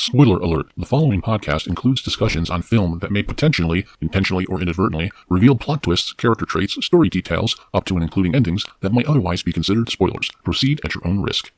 Spoiler alert, the following podcast includes discussions on film that may potentially, intentionally or inadvertently, reveal plot twists, character traits, story details, up to and including endings that might otherwise be considered spoilers. Proceed at your own risk.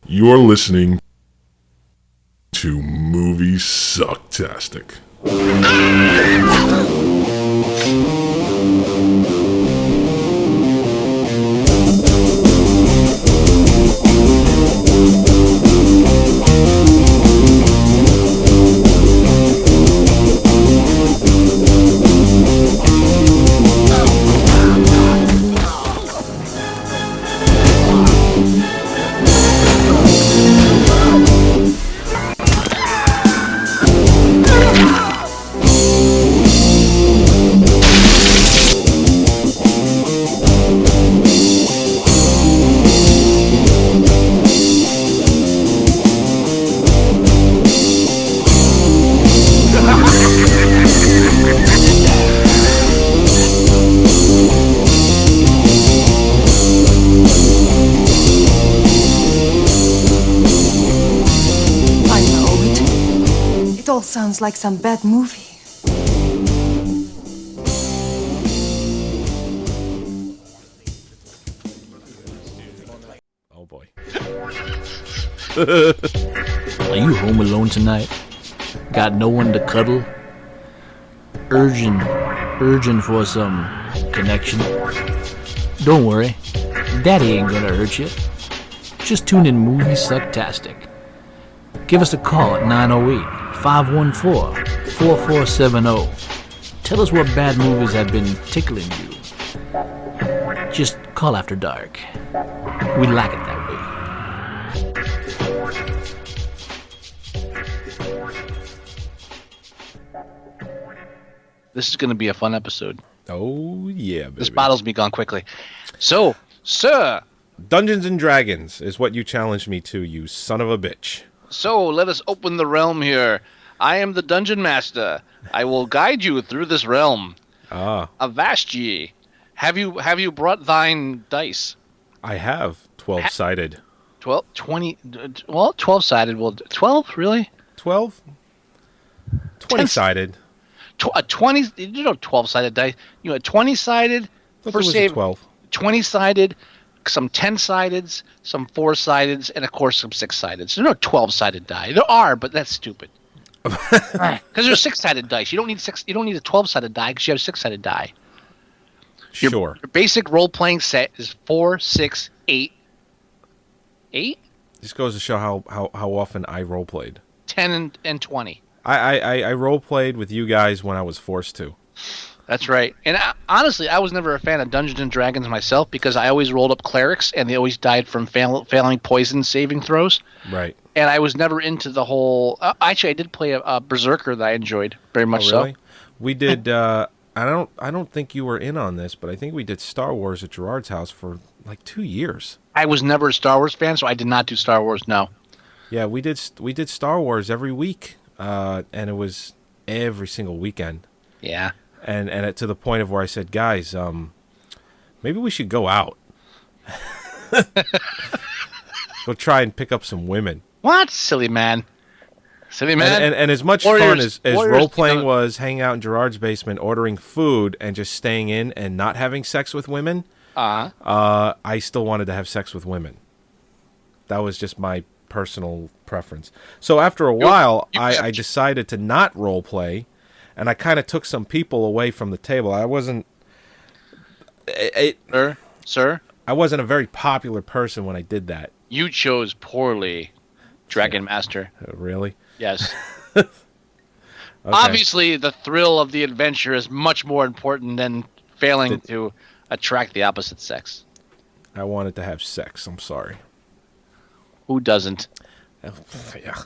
You're listening to Moviesucktastic. Sounds like some bad movie. Oh boy. Are you home alone tonight? Got no one to cuddle? Urging for some connection? Don't worry, Daddy ain't gonna hurt you. Just tune in Moviesucktastic. Give us a call at 908-514-4470. Tell us what bad movies have been tickling you. Just call after dark. We like it that way. This is going to be a fun episode. Oh, yeah, baby. This bottle's be gone quickly. So, sir. Dungeons and Dragons is what you challenged me to, you son of a bitch. So, let us open the realm here. I am the Dungeon Master. I will guide you through this realm. Avast ye. Have you brought thine dice? I have 12-sided. 20, well, 12-sided. Well, 12, really? 12? 20-sided. A 20, you know, 12-sided dice. You know, 20-sided for save. 12. 20-sided, some 10-sideds, some 4-sideds, and of course some 6-sideds. There are no 12-sided die. There are, but that's stupid. Because there's 6-sided dice. You don't need a 12-sided die because you have a 6-sided die. Sure. Your basic role-playing set is 4, 6, 8. 8? This goes to show how often I role-played. 10 and 20. I role-played with you guys when I was forced to. That's right. And honestly, I was never a fan of Dungeons and Dragons myself because I always rolled up clerics and they always died from failing poison saving throws. Right. And I was never into the whole. Actually, I did play a Berserker that I enjoyed very much. Oh, really? So. We did. I don't think you were in on this, but I think we did Star Wars at Gerard's house for like 2 years. I was never a Star Wars fan, so I did not do Star Wars. No. Yeah, we did Star Wars every week, and it was every single weekend. Yeah. And to the point of where I said, guys, maybe we should go out. Go try and pick up some women. What? Silly man. And as much fun as role-playing was hanging out in Gerard's basement, ordering food, and just staying in and not having sex with women, I still wanted to have sex with women. That was just my personal preference. So after a while, I decided to not role-play, and I kind of took some people away from the table. I wasn't... Sir? I wasn't a very popular person when I did that. You chose poorly, Dragon Master. Really? Yes. Okay. Obviously, the thrill of the adventure is much more important than failing to attract the opposite sex. I wanted to have sex. I'm sorry. Who doesn't? Yeah.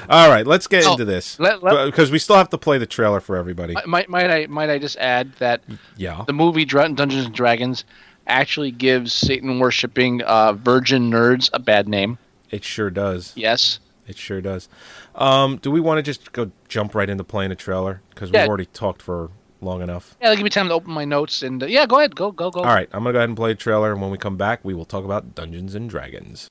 All right, let's get into this because we still have to play the trailer for everybody. Might I just add that the movie Dungeons and Dragons actually gives Satan worshipping virgin nerds a bad name. It sure does. Yes. It sure does. Do we want to just go jump right into playing a trailer? Because we've already talked for long enough. Yeah, give me time to open my notes. And go ahead. Go. All right, I'm going to go ahead and play a trailer. And when we come back, we will talk about Dungeons and Dragons.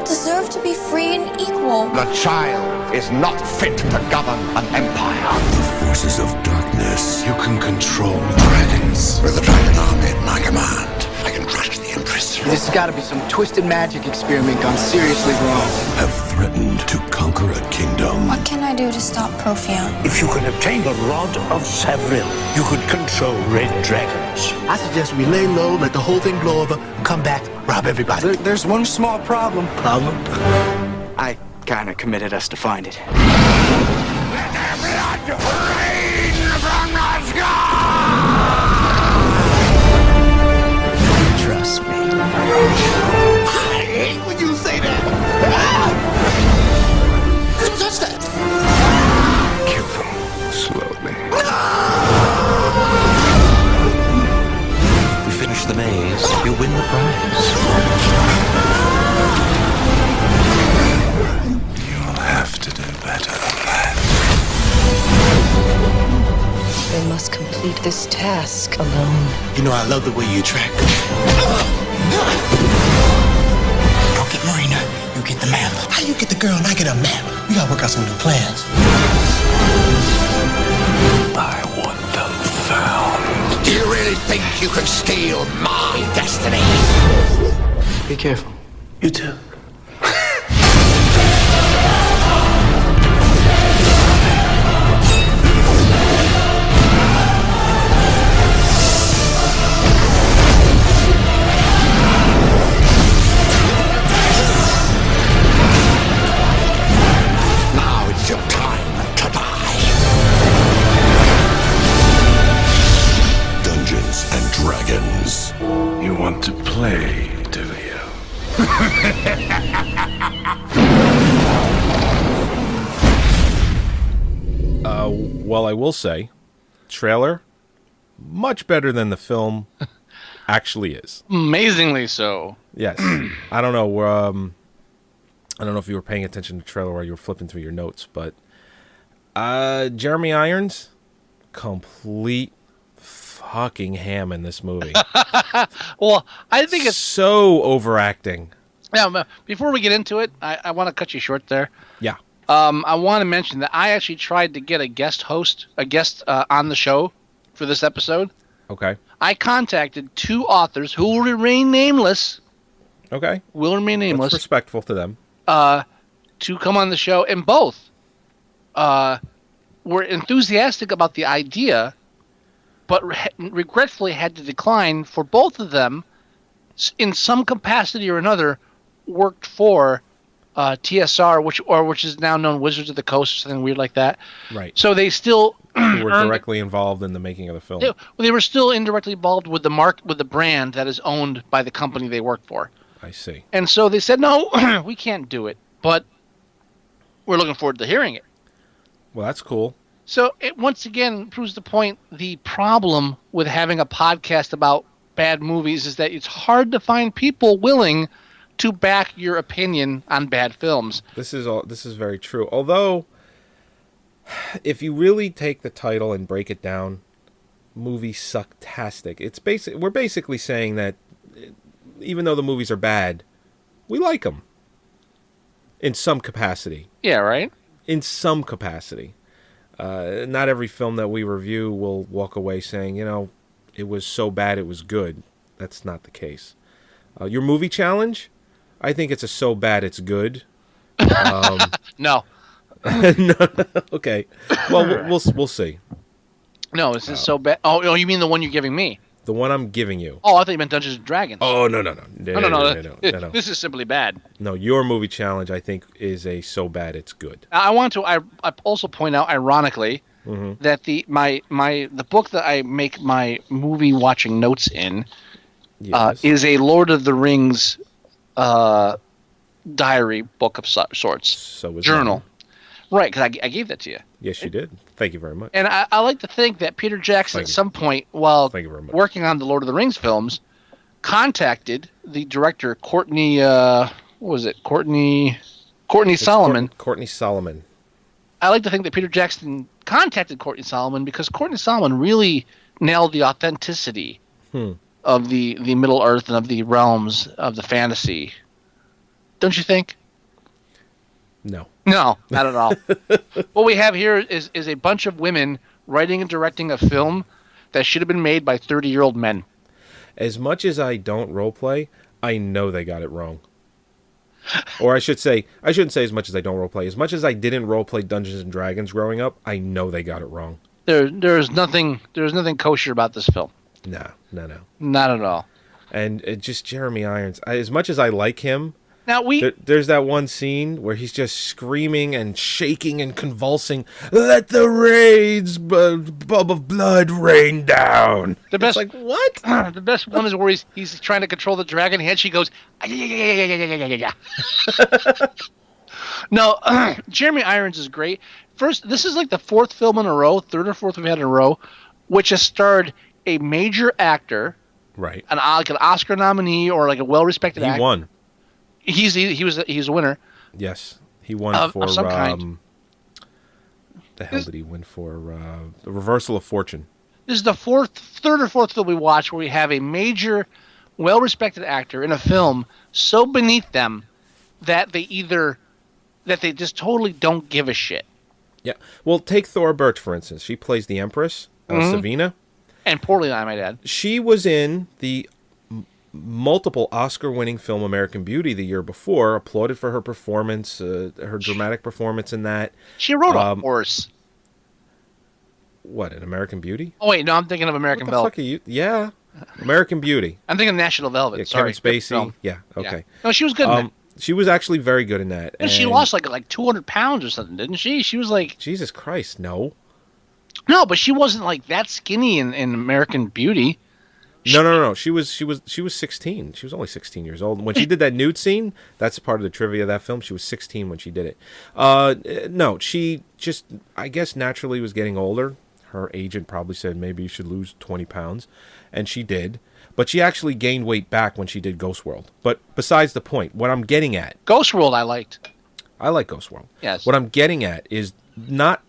Deserve to be free and equal. The child is not fit to govern an empire. The forces of darkness. You can control dragons. With the dragon army at my command, I can crush the Empress. This has got to be some twisted magic experiment gone seriously wrong. Have threatened to conquer a kingdom. What can I do to stop Profion? If you can obtain the Rod of Savril, you could control red dragons. I suggest we lay low, let the whole thing blow over, come back, rob everybody. There's one small problem. Problem? I kind of committed us to find it. Let their blood rain from the sky! Trust me. I hate when you say that! Don't touch that! Kill them slowly. If we finish the maze, you win the prize. Have to do better than that. They must complete this task alone. You know, I love the way you track. I'll get Marina, you get the map. How you get the girl and I get a map? We gotta work out some new plans. I want them found. Do you really think you can steal my destiny? Be careful. You too. You want to play, do you? Well, I will say, trailer, much better than the film actually is. Amazingly so. Yes. I don't know. I don't know if you were paying attention to the trailer while you were flipping through your notes, but Jeremy Irons, complete fucking ham in this movie. Well, I think it's so overacting. Yeah. Before we get into it, I want to cut you short there. Yeah. I want to mention that I actually tried to get a guest on the show for this episode. Okay. I contacted two authors who will remain nameless. Okay. Will remain nameless. That's respectful to them. To come on the show, and both were enthusiastic about the idea, but regretfully had to decline. For both of them, in some capacity or another, worked for TSR, which is now known Wizards of the Coast, or something weird like that. Right. So they still who were directly involved in the making of the film. They were still indirectly involved with the brand that is owned by the company they work for. I see. And so they said, no, we can't do it, but we're looking forward to hearing it. Well, that's cool. So it once again proves the point. The problem with having a podcast about bad movies is that it's hard to find people willing to back your opinion on bad films. This is very true. Although, if you really take the title and break it down, Moviesucktastic, we're basically saying that even though the movies are bad, we like them in some capacity. Yeah, right? In some capacity. Not every film that we review will walk away saying, it was so bad it was good. That's not the case. Your movie challenge, I think it's a so bad it's good. No. No. Okay. Well, we'll see. No, this is so bad. Oh, you mean the one you're giving me? The one I'm giving you. Oh, I thought you meant Dungeons and Dragons. Oh, no. No. This is simply bad. No, your movie challenge, I think, is a so bad it's good. I want to. I also point out, ironically, that the book that I make my movie watching notes in is a Lord of the Rings diary book of sorts. So is journal. mine. Right, because I gave that to you. Yes, you did. Thank you very much. And I like to think that Peter Jackson at some point, while working on the Lord of the Rings films, contacted the director Courtney. What was it? Courtney Solomon. Courtney Solomon. I like to think that Peter Jackson contacted Courtney Solomon because Courtney Solomon really nailed the authenticity of the Middle Earth and of the realms of the fantasy. Don't you think? No. No, not at all. What we have here is a bunch of women writing and directing a film that should have been made by 30-year-old men. As much as I don't roleplay, I know they got it wrong. Or I shouldn't say as much as I don't roleplay. As much as I didn't roleplay Dungeons and Dragons growing up, I know they got it wrong. There's nothing kosher about this film. No. Not at all. And just Jeremy Irons. As much as I like him, now there's that one scene where he's just screaming and shaking and convulsing. Let the rains of blood rain down. The best, like what? The best one is where he's trying to control the dragon head. She goes, yeah. No, Jeremy Irons is great. First, this is like the fourth film in a row, third or fourth we've had in a row, which has starred a major actor, right? Like an Oscar nominee or like a well-respected actor. He won. He was a winner. Yes, he won for of some kind. The hell did he win for? The Reversal of Fortune. This is the third or fourth film we watch where we have a major, well-respected actor in a film so beneath them that they just totally don't give a shit. Yeah. Well, take Thora Birch for instance. She plays the Empress, Savina, and poorly, I might add. She was in the multiple Oscar-winning film American Beauty the year before, applauded for her performance, her dramatic performance in that. She rode a horse. What, in American Beauty? Oh, wait, no, I'm thinking of American Velvet. What the fuck are you? Yeah, American Beauty. I'm thinking of National Velvet, yeah, sorry. Kevin Spacey. Yeah, okay. Yeah. No, she was good in that. She was actually very good in that. And she lost like 200 pounds or something, didn't she? She was like... Jesus Christ, no. No, but she wasn't like that skinny in American Beauty. No. She was 16. She was only 16 years old. When she did that nude scene, that's part of the trivia of that film. She was 16 when she did it. No, she just, I guess, naturally was getting older. Her agent probably said maybe you should lose 20 pounds. And she did. But she actually gained weight back when she did Ghost World. But besides the point, what I'm getting at... Ghost World I liked. I like Ghost World. Yes. What I'm getting at is not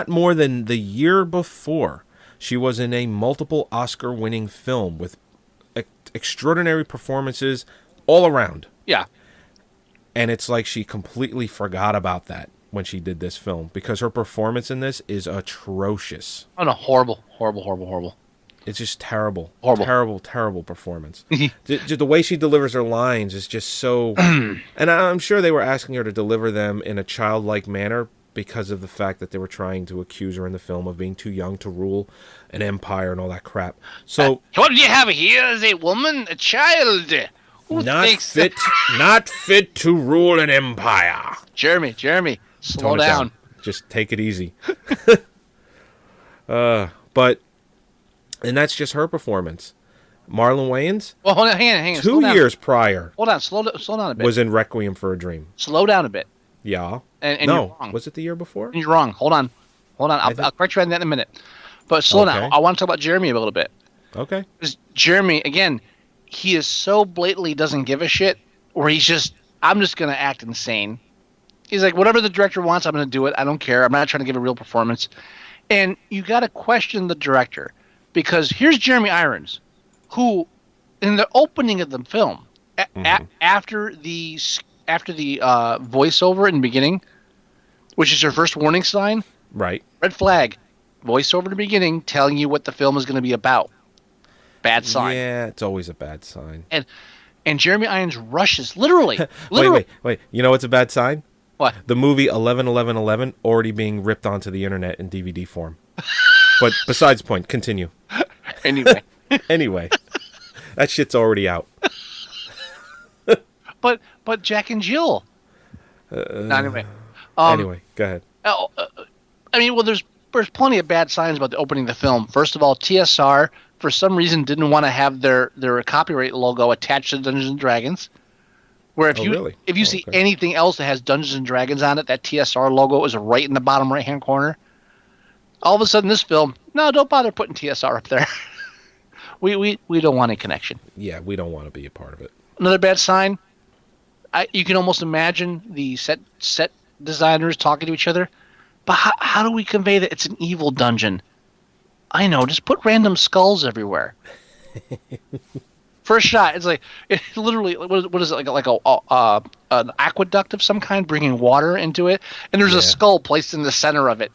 more than the year before, she was in a multiple Oscar-winning film with extraordinary performances all around. Yeah. And it's like she completely forgot about that when she did this film because her performance in this is atrocious. Oh, no, horrible. It's just terrible. Horrible. Terrible performance. The way she delivers her lines is just so... And I'm sure they were asking her to deliver them in a childlike manner because of the fact that they were trying to accuse her in the film of being too young to rule an empire and all that crap. So... what do you have here is a woman, a child. Not fit to rule an empire. Jeremy, slow down. Just take it easy. But... And that's just her performance. Marlon Wayans? Well, hold on, hang on. 2 years prior. Hold on, slow down a bit. Was in Requiem for a Dream. Slow down a bit. Yeah. And no, you're wrong. Was it the year before? And you're wrong. Hold on. I'll correct you on that in a minute. But slow down. I want to talk about Jeremy a little bit. Okay. Because Jeremy, again, he is so blatantly doesn't give a shit, where he's just, I'm just going to act insane. He's like, whatever the director wants, I'm going to do it. I don't care. I'm not trying to give a real performance. And you got to question the director. Because here's Jeremy Irons, who, in the opening of the film, after the voiceover in the beginning, which is your first warning sign, right? Red flag, voiceover in the beginning, telling you what the film is going to be about. Bad sign. Yeah, it's always a bad sign. And Jeremy Irons rushes, literally. Wait. You know what's a bad sign? What? The movie 11-11-11 already being ripped onto the internet in DVD form. But besides point, continue. Anyway, that shit's already out. But Jack and Jill. Anyway, anyway, go ahead. I mean, well, there's there's plenty of bad signs about the opening of the film. First of all, TSR for some reason didn't want to have their copyright logo attached to Dungeons and Dragons. Where if you see anything else that has Dungeons and Dragons on it, that TSR logo is right in the bottom right hand corner. All of a sudden, this film, no, don't bother putting TSR up there. we don't want a connection. Yeah, we don't want to be a part of it. Another bad sign. You can almost imagine the set designers talking to each other. But how do we convey that it's an evil dungeon? I know, just put random skulls everywhere. First shot, it's like literally what is it like an aqueduct of some kind bringing water into it, and there's a skull placed in the center of it,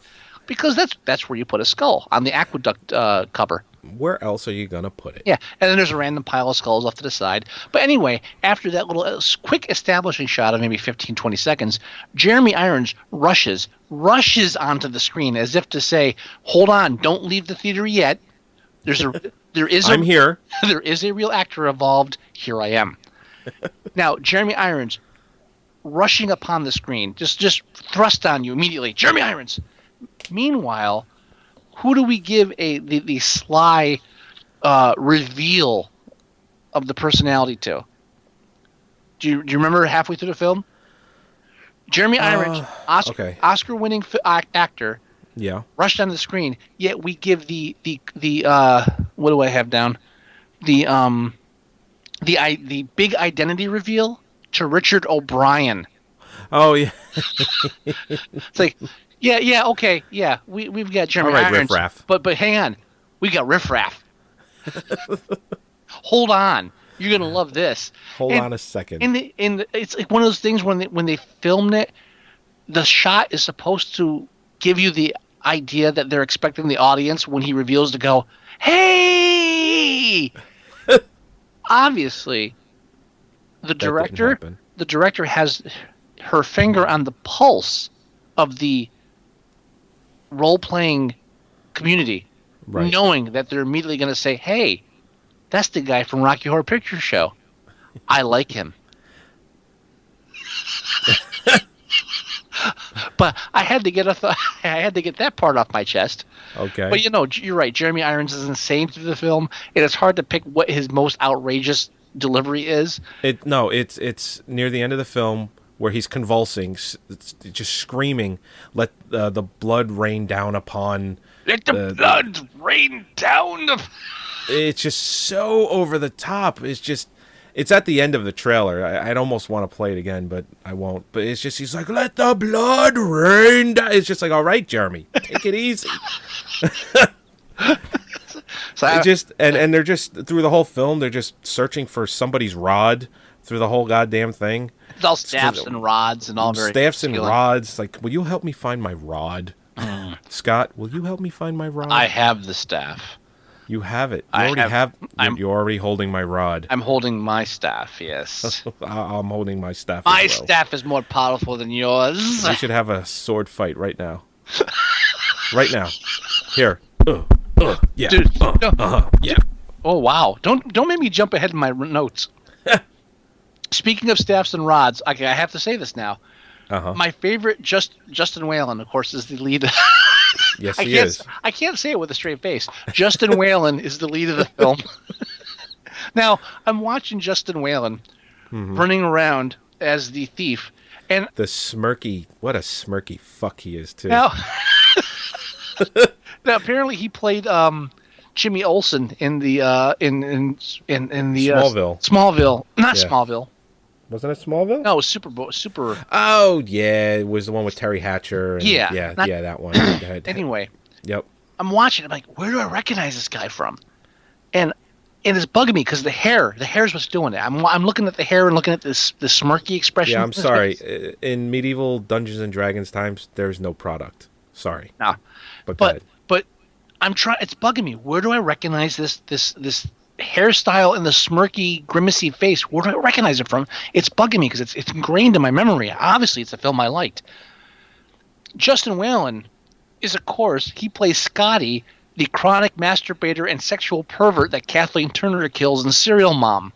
because that's where you put a skull on the aqueduct cover. Where else are you gonna put it? Yeah, and then there's a random pile of skulls off to the side. But anyway, after that little quick establishing shot of maybe 15, 20 seconds, Jeremy Irons rushes onto the screen as if to say, "Hold on, don't leave the theater yet. I'm here. There is a real actor involved. Here I am." Now, Jeremy Irons rushing upon the screen, just thrust on you immediately. Jeremy Irons. Meanwhile, who do we give the sly reveal of the personality to? Do you remember halfway through the film? Jeremy Irons, Oscar-winning actor. Yeah. Rushed onto the screen. Yet we give the what do I have down? The big identity reveal to Richard O'Brien. Oh yeah. It's like, yeah, okay, yeah. We've got Jeremy Irons. Riff Raff. But hang on, we got Riff Raff. Hold on, you're gonna love this. Hold on a second. It's like one of those things when they filmed it, the shot is supposed to give you the idea that they're expecting the audience when he reveals to go, "Hey!" Obviously, the director has her finger on the pulse of the role-playing community, knowing that they're immediately going to say, "Hey, that's the guy from Rocky Horror Picture Show. I like him." But I had to get that part off my chest. Okay. But you're right. Jeremy Irons is insane through the film, and it's hard to pick what his most outrageous delivery is. It's near the end of the film where he's convulsing, just screaming, "Let the blood rain down upon." Let the blood rain down. It's just so over the top. It's at the end of the trailer. I'd almost want to play it again, but I won't. But it's just, he's like, "Let the blood rain down." It's just like, all right, Jeremy, take it easy. And they're just, through the whole film, they're just searching for somebody's rod through the whole goddamn thing. It's all staffs and rods and all very staffs and rods. Like, will you help me find my rod? Scott, will you help me find my rod? I have the staff. You have it. You're already holding my rod. I'm holding my staff, yes. I'm holding my staff My staff is more powerful than yours. We should have a sword fight right now. Right now. Here. Yeah. Dude, yeah. Oh, wow. Don't make me jump ahead in my notes. Speaking of staffs and rods, I have to say this now. My favorite, Justin Whalen, of course, is the lead. Yes, he is. I can't say it with a straight face. Justin Whalen is the lead of the film. Now, I'm watching Justin Whalen running around as the thief, and what a smirky fuck he is too. Now apparently he played Jimmy Olsen in the in the Smallville. Smallville, not Smallville. Wasn't it Smallville? No, it was Super. Oh yeah, it was the one with Terry Hatcher. And yeah, that one. Anyway, yep. I'm watching. I'm like, where do I recognize this guy from? And it's bugging me because the hair's what's doing it. I'm looking at the hair and looking at this smirky expression. Yeah, I'm sorry. In medieval Dungeons and Dragons times, there's no product. Sorry. Nah. But I'm trying. It's bugging me. Where do I recognize this hairstyle and the smirky, grimacy face? Where do I recognize it from? It's bugging me because it's ingrained in my memory. Obviously, it's a film I liked. Justin Whalen is, of course, he plays Scotty, the chronic masturbator and sexual pervert that Kathleen Turner kills in Serial Mom.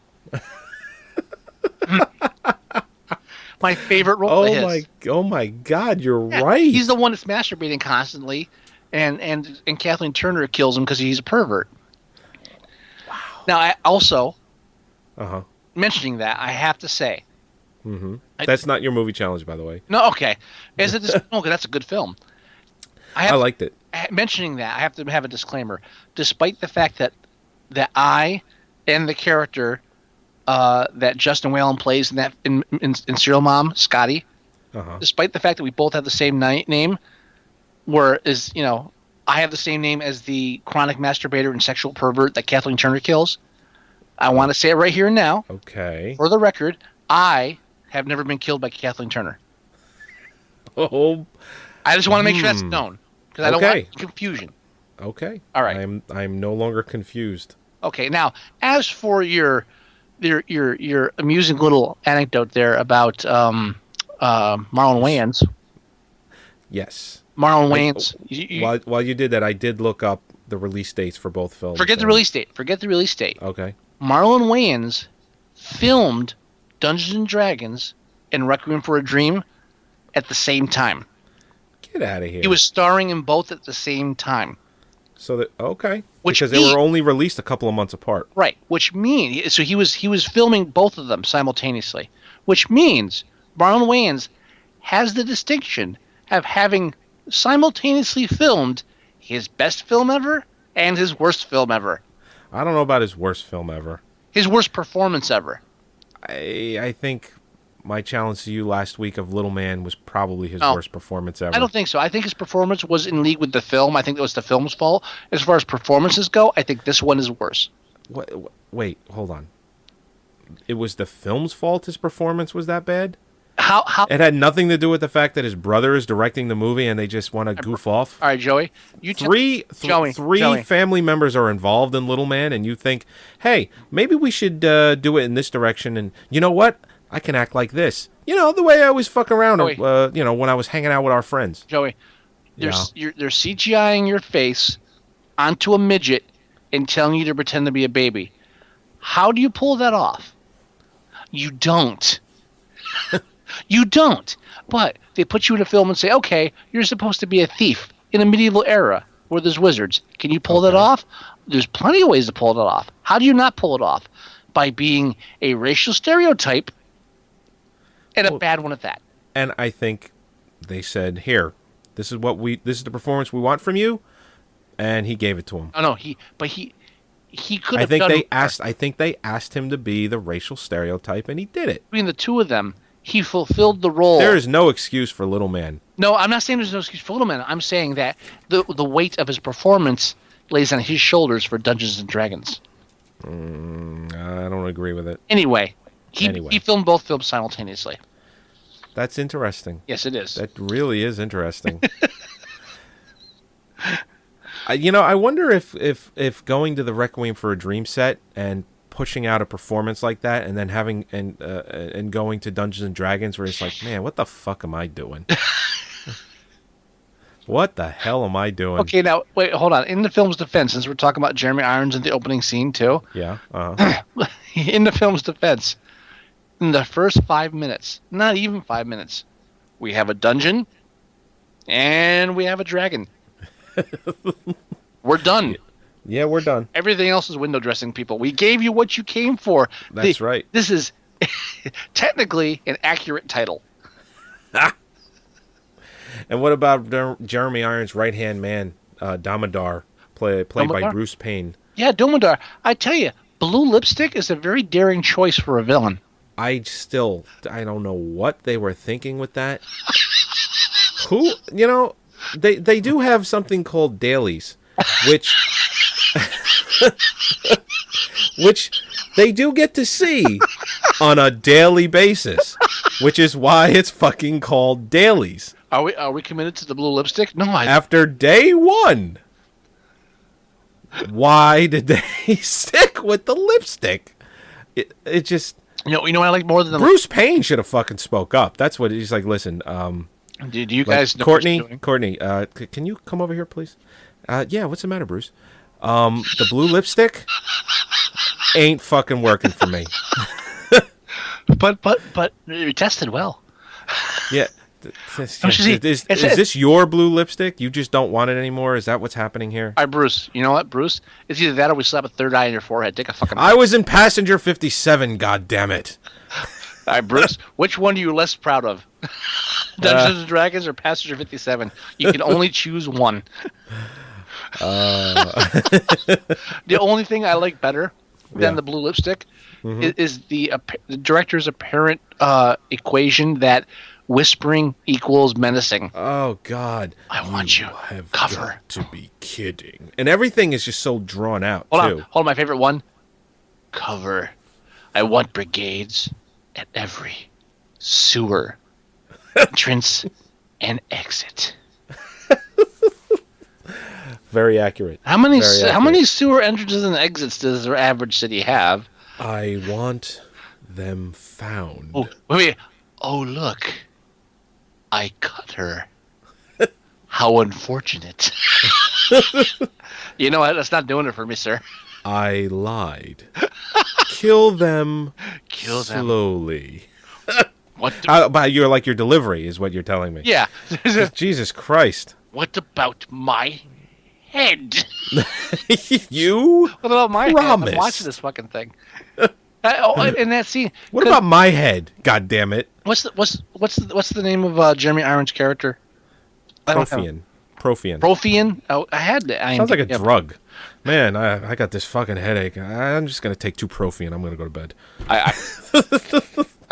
My favorite role of his. Oh my God, you're right. He's the one that's masturbating constantly, and Kathleen Turner kills him because he's a pervert. Wow. Now, I also, mentioning that, I have to say, that's not your movie challenge, by the way. No, okay. Is it? Okay, that's a good film. I liked it. Mentioning that, I have to have a disclaimer. Despite the fact that I and the character that Justin Whalen plays in Serial Mom, Scotty, despite the fact that we both have the same name, I have the same name as the chronic masturbator and sexual pervert that Kathleen Turner kills. I want to say it right here and now. Okay. For the record, I have never been killed by Kathleen Turner. Oh. I just want to make sure that's known because I don't want confusion. Okay. All right. I'm no longer confused. Okay. Now, as for your amusing little anecdote there about Marlon Wayans. Yes. Marlon Wayans. While you did that, I did look up the release dates for both films. Forget the release date. Okay. Marlon Wayans filmed Dungeons and Dragons and Requiem for a Dream at the same time. Get out of here. He was starring in both at the same time. Because they were only released a couple of months apart. Right. Which means he was filming both of them simultaneously. Which means Marlon Wayans has the distinction of having simultaneously filmed his best film ever and his worst film ever. I don't know about his worst film ever. His worst performance ever. I think my challenge to you last week of Little Man was probably his worst performance ever. I don't think so. I think his performance was in league with the film. I think it was the film's fault. As far as performances go, I think this one is worse. Wait, hold on. It was the film's fault his performance was that bad? How? It had nothing to do with the fact that his brother is directing the movie and they just want to goof off. All right, Joey. Three family members are involved in Little Man, and you think, hey, maybe we should do it in this direction. And you know what? I can act like this. The way I always fuck around, when I was hanging out with our friends. Joey, they're CGIing your face onto a midget and telling you to pretend to be a baby. How do you pull that off? You don't. You don't. But they put you in a film and say, okay, you're supposed to be a thief in a medieval era where there's wizards. Can you pull that off? There's plenty of ways to pull that off. How do you not pull it off? By being a racial stereotype and a bad one at that. And I think they said, here, this is the performance we want from you. And he gave it to him. Oh, no, he could have I think they asked him to be the racial stereotype, and he did it. Between the two of them, he fulfilled the role. There is no excuse for Little Man. No, I'm not saying there's no excuse for Little Man. I'm saying that the weight of his performance lays on his shoulders for Dungeons and Dragons. I don't agree with it. Anyway, he filmed both films simultaneously. That's interesting. Yes, it is. That really is interesting. I wonder if going to the Requiem for a Dream set and pushing out a performance like that, and then having and going to Dungeons and Dragons, where it's like, man, what the fuck am I doing? What the hell am I doing? Okay, now wait, hold on. In the film's defense, since we're talking about Jeremy Irons in the opening scene too. Yeah. In the film's defense, in the first 5 minutes, not even 5 minutes, we have a dungeon, and we have a dragon. We're done. Yeah, we're done. Everything else is window dressing, people. We gave you what you came for. That's right. This is technically an accurate title. And what about Jeremy Irons' right-hand man, Damodar, played by Bruce Payne? Yeah, Damodar. I tell you, blue lipstick is a very daring choice for a villain. I don't know what they were thinking with that. Who, they do have something called dailies, which they do get to see on a daily basis, which is why it's fucking called dailies. Are we committed to the blue lipstick? No. After day one, why did they stick with the lipstick? It just. You know what I like more than the Bruce Payne should have fucking spoke up. That's what he's like. Listen, do you guys know Courtney, can you come over here, please? Yeah, what's the matter, Bruce? The blue lipstick ain't fucking working for me. but you tested well. Yeah, Is this your blue lipstick? You just don't want it anymore? Is that what's happening here? All right, Bruce. You know what, Bruce? It's either that or we slap a third eye in your forehead. Take a fucking... I was in passenger 57, God damn it. All right, Bruce. Which one are you less proud of? Dungeons and Dragons or passenger 57? You can only choose one. The only thing I like better than the blue lipstick is the director's apparent equation that whispering equals menacing. Oh God! I want you. Have Cover. Got to be kidding! And everything is just so drawn out. Hold on. My favorite one. Cover. I want brigades at every sewer entrance and exit. Very accurate. How many sewer entrances and exits does the average city have? I want them found. Oh, wait. Oh, look. I cut her. How unfortunate. You know what? That's not doing it for me, sir. I lied. Kill them slowly. What? But you're like your delivery is what you're telling me. Yeah. Jesus Christ. What about my head? You? What about my head? I'm watching this fucking thing. In that scene. What about my head? God damn it! What's the name of Jeremy Irons' character? Profian. Oh, I had that. Sounds like a drug. Man, I got this fucking headache. I'm just gonna take 2 Profian. I'm gonna go to bed. I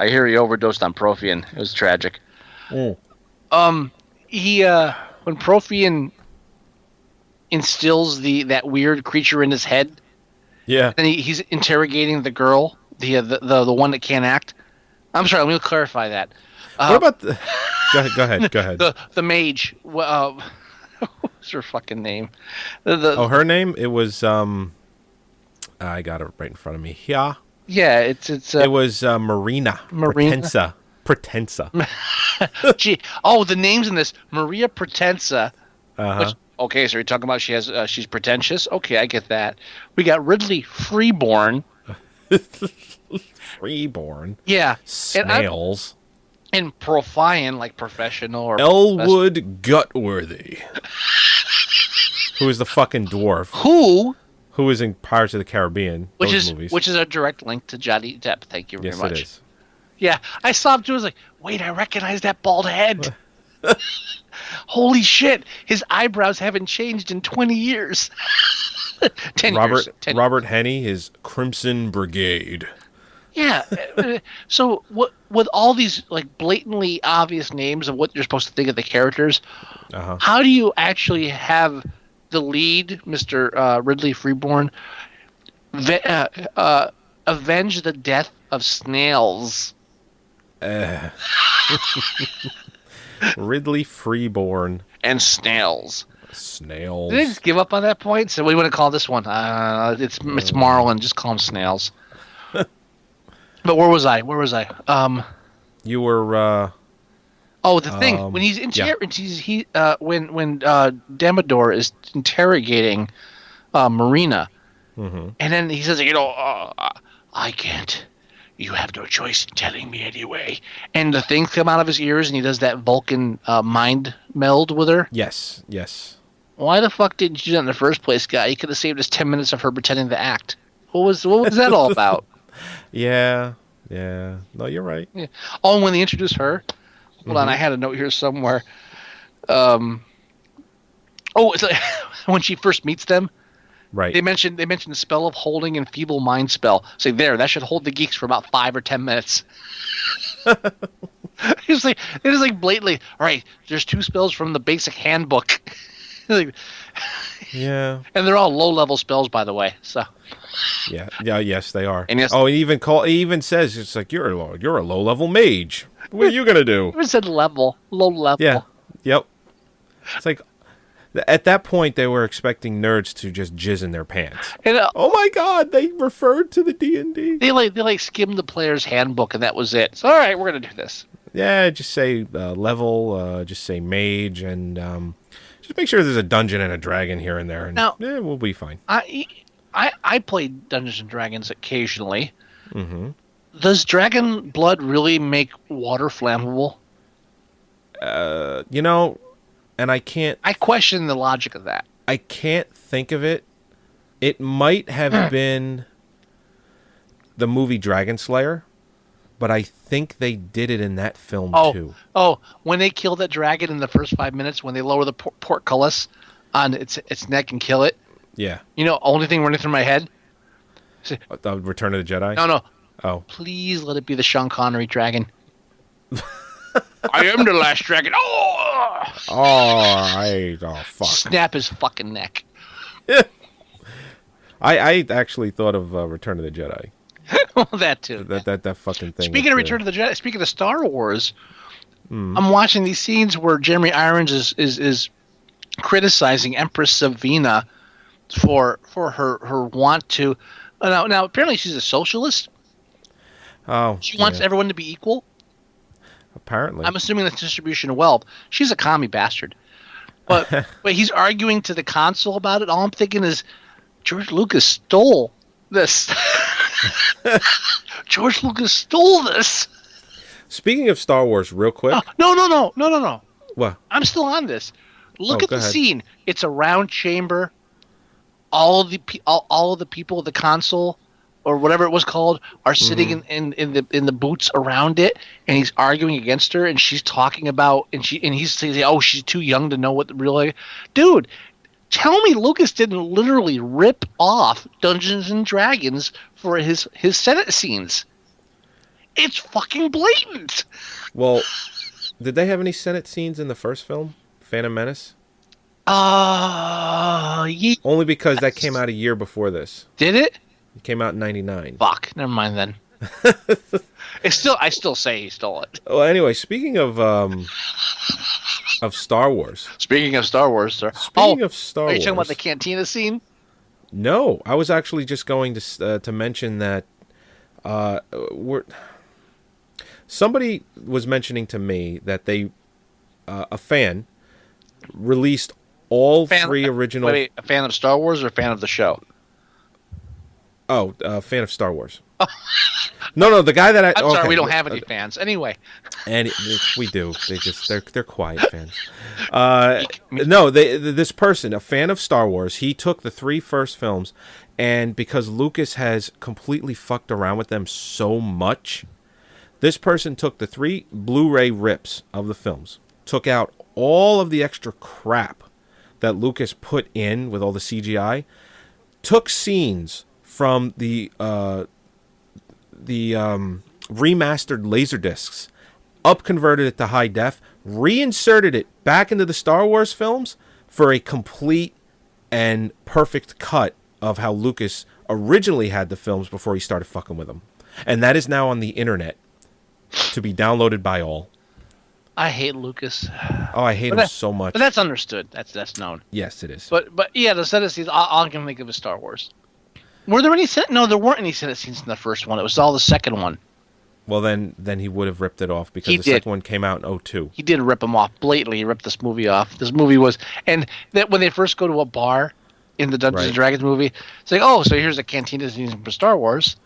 hear he overdosed on Profian. It was tragic. When Profian instills that weird creature in his head. Yeah. And he's interrogating the girl, the one that can't act. I'm sorry. Let me clarify that. What about the? Go ahead. The mage. What's her fucking name? Her name. It was I got it right in front of me. Yeah. Yeah. It was Marina. Pretensa. Gee. Oh, the names in this: Maria Pretensa. Okay, so you're talking about she's pretentious. Okay, I get that. We got Ridley Freeborn. Freeborn. Yeah. Snails. And Profian, like professional or Elwood Gutworthy. Who is the fucking dwarf? Who is in Pirates of the Caribbean? Movies. Which is a direct link to Johnny Depp. Thank you very much. Yes, it is. Yeah, I saw him too. I was like, wait, I recognize that bald head. Holy shit! His eyebrows haven't changed in 20 years. 10 years. Robert Henney, his Crimson Brigade. Yeah. So with all these like blatantly obvious names of what you're supposed to think of the characters, how do you actually have the lead, Mr. Ridley Freeborn, avenge the death of snails? Ridley Freeborn and snails. Did they just give up on that point? So what do you want to call this one? It's Marlin. Just call him Snails. But where was I? You were. The thing when he's when Demodor is interrogating Marina, and then he says, I can't. You have no choice in telling me anyway. And the things come out of his ears, and he does that Vulcan mind meld with her. Yes. Why the fuck didn't you do that in the first place, guy? You could have saved us 10 minutes of her pretending to act. What was that all about? Yeah. No, you're right. Yeah. Oh, and when they introduced her, hold on, I had a note here somewhere. It's like when she first meets them. Right. They mentioned the spell of holding and feeble mind spell. Say that should hold the geeks for about 5 or 10 minutes. It is like blatantly. All right, there's 2 spells from the basic handbook. Yeah. And they're all low-level spells, by the way. So. Yeah. Yes, they are. And yes, he even says it's like you're a low-level mage. What are you gonna do? It said low level. Yeah. Yep. It's like. At that point, they were expecting nerds to just jizz in their pants. And, oh my God! They referred to the D&D. They skimmed the player's handbook, and that was it. So, all right, we're gonna do this. Yeah, just say level, just say mage, and just make sure there's a dungeon and a dragon here and there, and now, we'll be fine. I play Dungeons and Dragons occasionally. Mm-hmm. Does dragon blood really make water flammable? And I can't. I question the logic of that. I can't think of it. It might have been the movie Dragon Slayer, but I think they did it in that film too. Oh, when they kill that dragon in the first 5 minutes, when they lower the portcullis on its neck and kill it. Yeah. Only thing running through my head. The Return of the Jedi? No. Oh. Please let it be the Sean Connery dragon. I am the last dragon. Oh! Oh, fuck. Snap his fucking neck. I actually thought of Return of the Jedi. Well, that too. That fucking thing. Speaking of Return of the Jedi, speaking of Star Wars, I'm watching these scenes where Jeremy Irons is criticizing Empress Savina for her want to. Now apparently she's a socialist. Oh, she wants everyone to be equal. Apparently, I'm assuming that's distribution of wealth. She's a commie bastard, but he's arguing to the console about it. All I'm thinking is George Lucas stole this. George Lucas stole this. Speaking of Star Wars, real quick. No. What? I'm still on this. Look at the ahead. scene. It's a round chamber. All of the people of the console, or whatever it was called, are sitting in the booths around it, and he's arguing against her, and she's talking about, and he's saying, "Oh, she's too young to know what the real." Dude, tell me Lucas didn't literally rip off Dungeons and Dragons for his Senate scenes. It's fucking blatant. Well, did they have any Senate scenes in the first film, Phantom Menace? Yeah. Only because that came out a year before this. Did it? It came out in '99. Fuck. Never mind then. I still say he stole it. Well, anyway, speaking of Star Wars. Speaking of Star Wars, sir. Speaking of Star Wars. Are you talking about the cantina scene? No, I was actually just going to mention that somebody was mentioning to me that they a fan released all three original. Wait, a fan of Star Wars or a fan of the show? Oh, fan of Star Wars. No, the guy that I'm sorry, we don't have any fans. Anyway. And we do. They're quiet fans. No, this person, a fan of Star Wars, he took the 3 first films, and because Lucas has completely fucked around with them so much, this person took the 3 Blu-ray rips of the films, took out all of the extra crap that Lucas put in with all the CGI, took scenes from the remastered Laserdiscs, converted it to high def, reinserted it back into the Star Wars films for a complete and perfect cut of how Lucas originally had the films before he started fucking with them. And that is now on the internet to be downloaded by all. I hate Lucas. Oh, I hate him so much. But that's understood. That's known. Yes, it is. But yeah, the Senate scenes, all I can think of is Star Wars. Were there any Senate? No, there weren't any Senate scenes in the first one. It was all the second one. Well, then he would have ripped it off because second one came out in 2002. He did rip them off blatantly. He ripped this movie off. This movie was, and that when they first go to a bar in the Dungeons and Dragons movie, it's like, oh, so here's a cantina scene from Star Wars.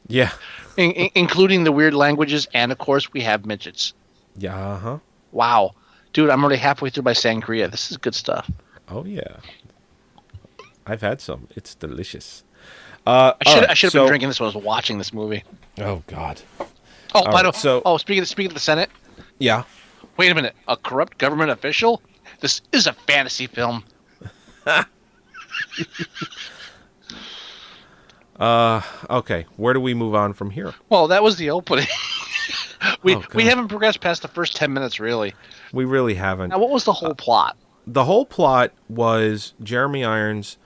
Yeah. Including the weird languages, and of course we have midgets. Yeah. Uh-huh. Wow, dude, I'm already halfway through my sangria. This is good stuff. Oh yeah, I've had some. It's delicious. I should have been drinking this when I was watching this movie. Oh God. Oh, speaking of the Senate. Yeah. Wait a minute. A corrupt government official? This is a fantasy film. Okay. Where do we move on from here? Well, that was the opening. We haven't progressed past the first 10 minutes, really. We really haven't. Now, what was the whole plot? The whole plot was Jeremy Irons,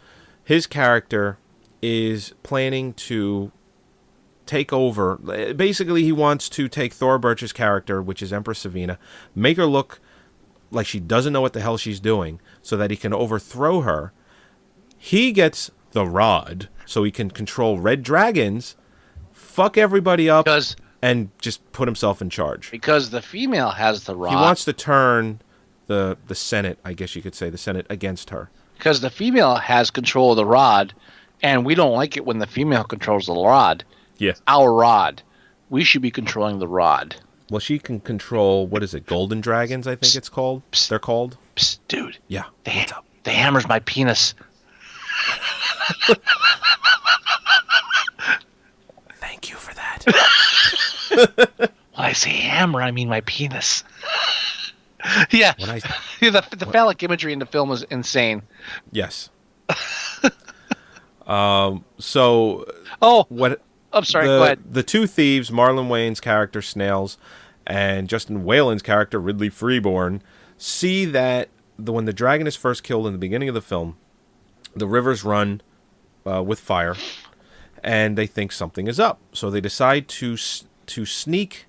his character, is planning to take over. Basically, he wants to take Thora Birch's character, which is Empress Savina, make her look like she doesn't know what the hell she's doing, so that he can overthrow her. He gets the rod, so he can control red dragons, fuck everybody up, and just put himself in charge. Because the female has the rod. He wants to turn the Senate, I guess you could say, the Senate against her. Because the female has control of the rod, and we don't like it when the female controls the rod. Yeah. Our rod. We should be controlling the rod. Well, she can control, what is it, golden dragons, I think it's called. They're called. Psst, dude. Yeah. What's up? The hammer's my penis. Thank you for that. When I say hammer, I mean my penis. Yeah. The phallic imagery in the film is insane. Yes. So. Oh. What? I'm sorry. Go ahead. The two thieves, Marlon Wayne's character Snails, and Justin Whalen's character Ridley Freeborn, see that when the dragon is first killed in the beginning of the film, the rivers run with fire, and they think something is up. So they decide to sneak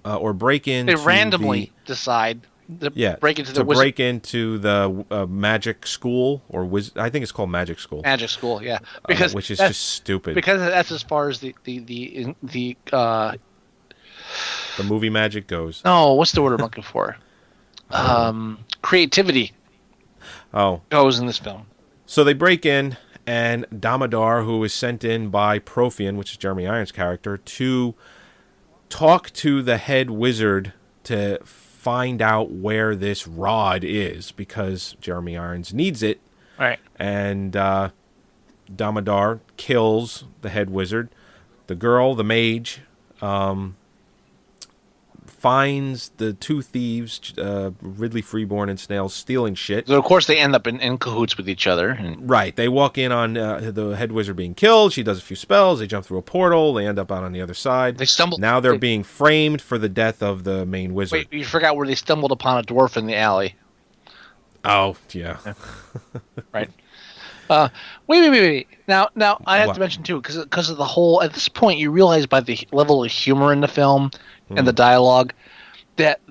or break in. They randomly decide. Break into the magic school I think it's called magic school. Magic school, yeah, because which is just stupid. Because that's as far as the movie magic goes. No, what's the word I'm looking for? Creativity. Goes in this film. So they break in, and Damodar, who is sent in by Profian, which is Jeremy Irons' character, to talk to the head wizard to find out where this rod is, because Jeremy Irons needs it. Right. And Damodar kills the head wizard. The girl, the mage, finds the two thieves, Ridley Freeborn and Snails, stealing shit. So of course they end up in cahoots with each other. Right. They walk in on the head wizard being killed. She does a few spells. They jump through a portal. They end up out on the other side. They stumble. Now they're being framed for the death of the main wizard. Wait, you forgot where they stumbled upon a dwarf in the alley. Oh, yeah. Right. Wait. Now I have to mention too, because of the whole. At this point, you realize by the level of humor in the film and the dialogue that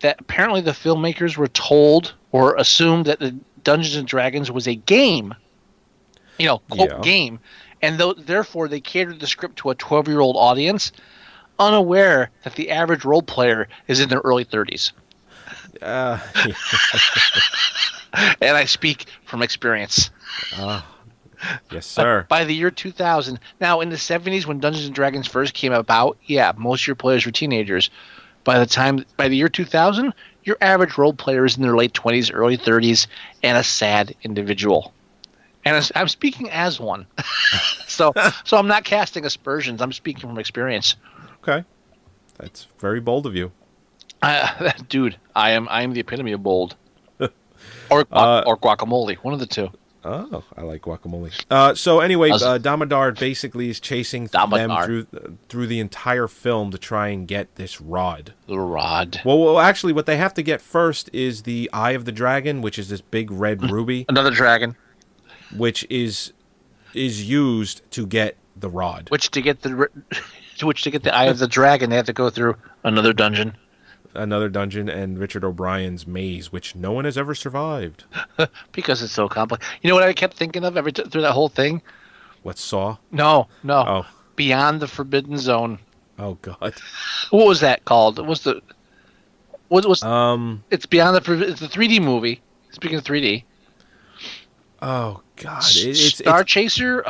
apparently the filmmakers were told or assumed that the Dungeons and Dragons was a game. Game, and therefore they catered the script to a 12-year-old audience, unaware that the average role player is in their early 30s. And I speak from experience. Yes, sir. By the year 2000, now in the 70s when Dungeons and Dragons first came about, most of your players were teenagers. By the year 2000, your average role player is in their late 20s, early 30s, and a sad individual. And I'm speaking as one. so I'm not casting aspersions. I'm speaking from experience. Okay. That's very bold of you. Dude, I am the epitome of bold. Or guacamole, one of the two. Oh, I like guacamole. So anyway, Damodar basically is chasing them through the entire film to try and get this rod. The rod. Well, actually, what they have to get first is the Eye of the Dragon, which is this big red ruby. Another dragon. Which is used to get the rod. To get the Eye of the Dragon, they have to go through another dungeon. And Richard O'Brien's maze, which no one has ever survived. Because it's so complex. You know what I kept thinking of through that whole thing? What, Saw? No. Oh. Beyond the Forbidden Zone. Oh, God. What was that called? It's Beyond it's a 3D movie. Speaking of 3D. Oh, God. Star Chaser?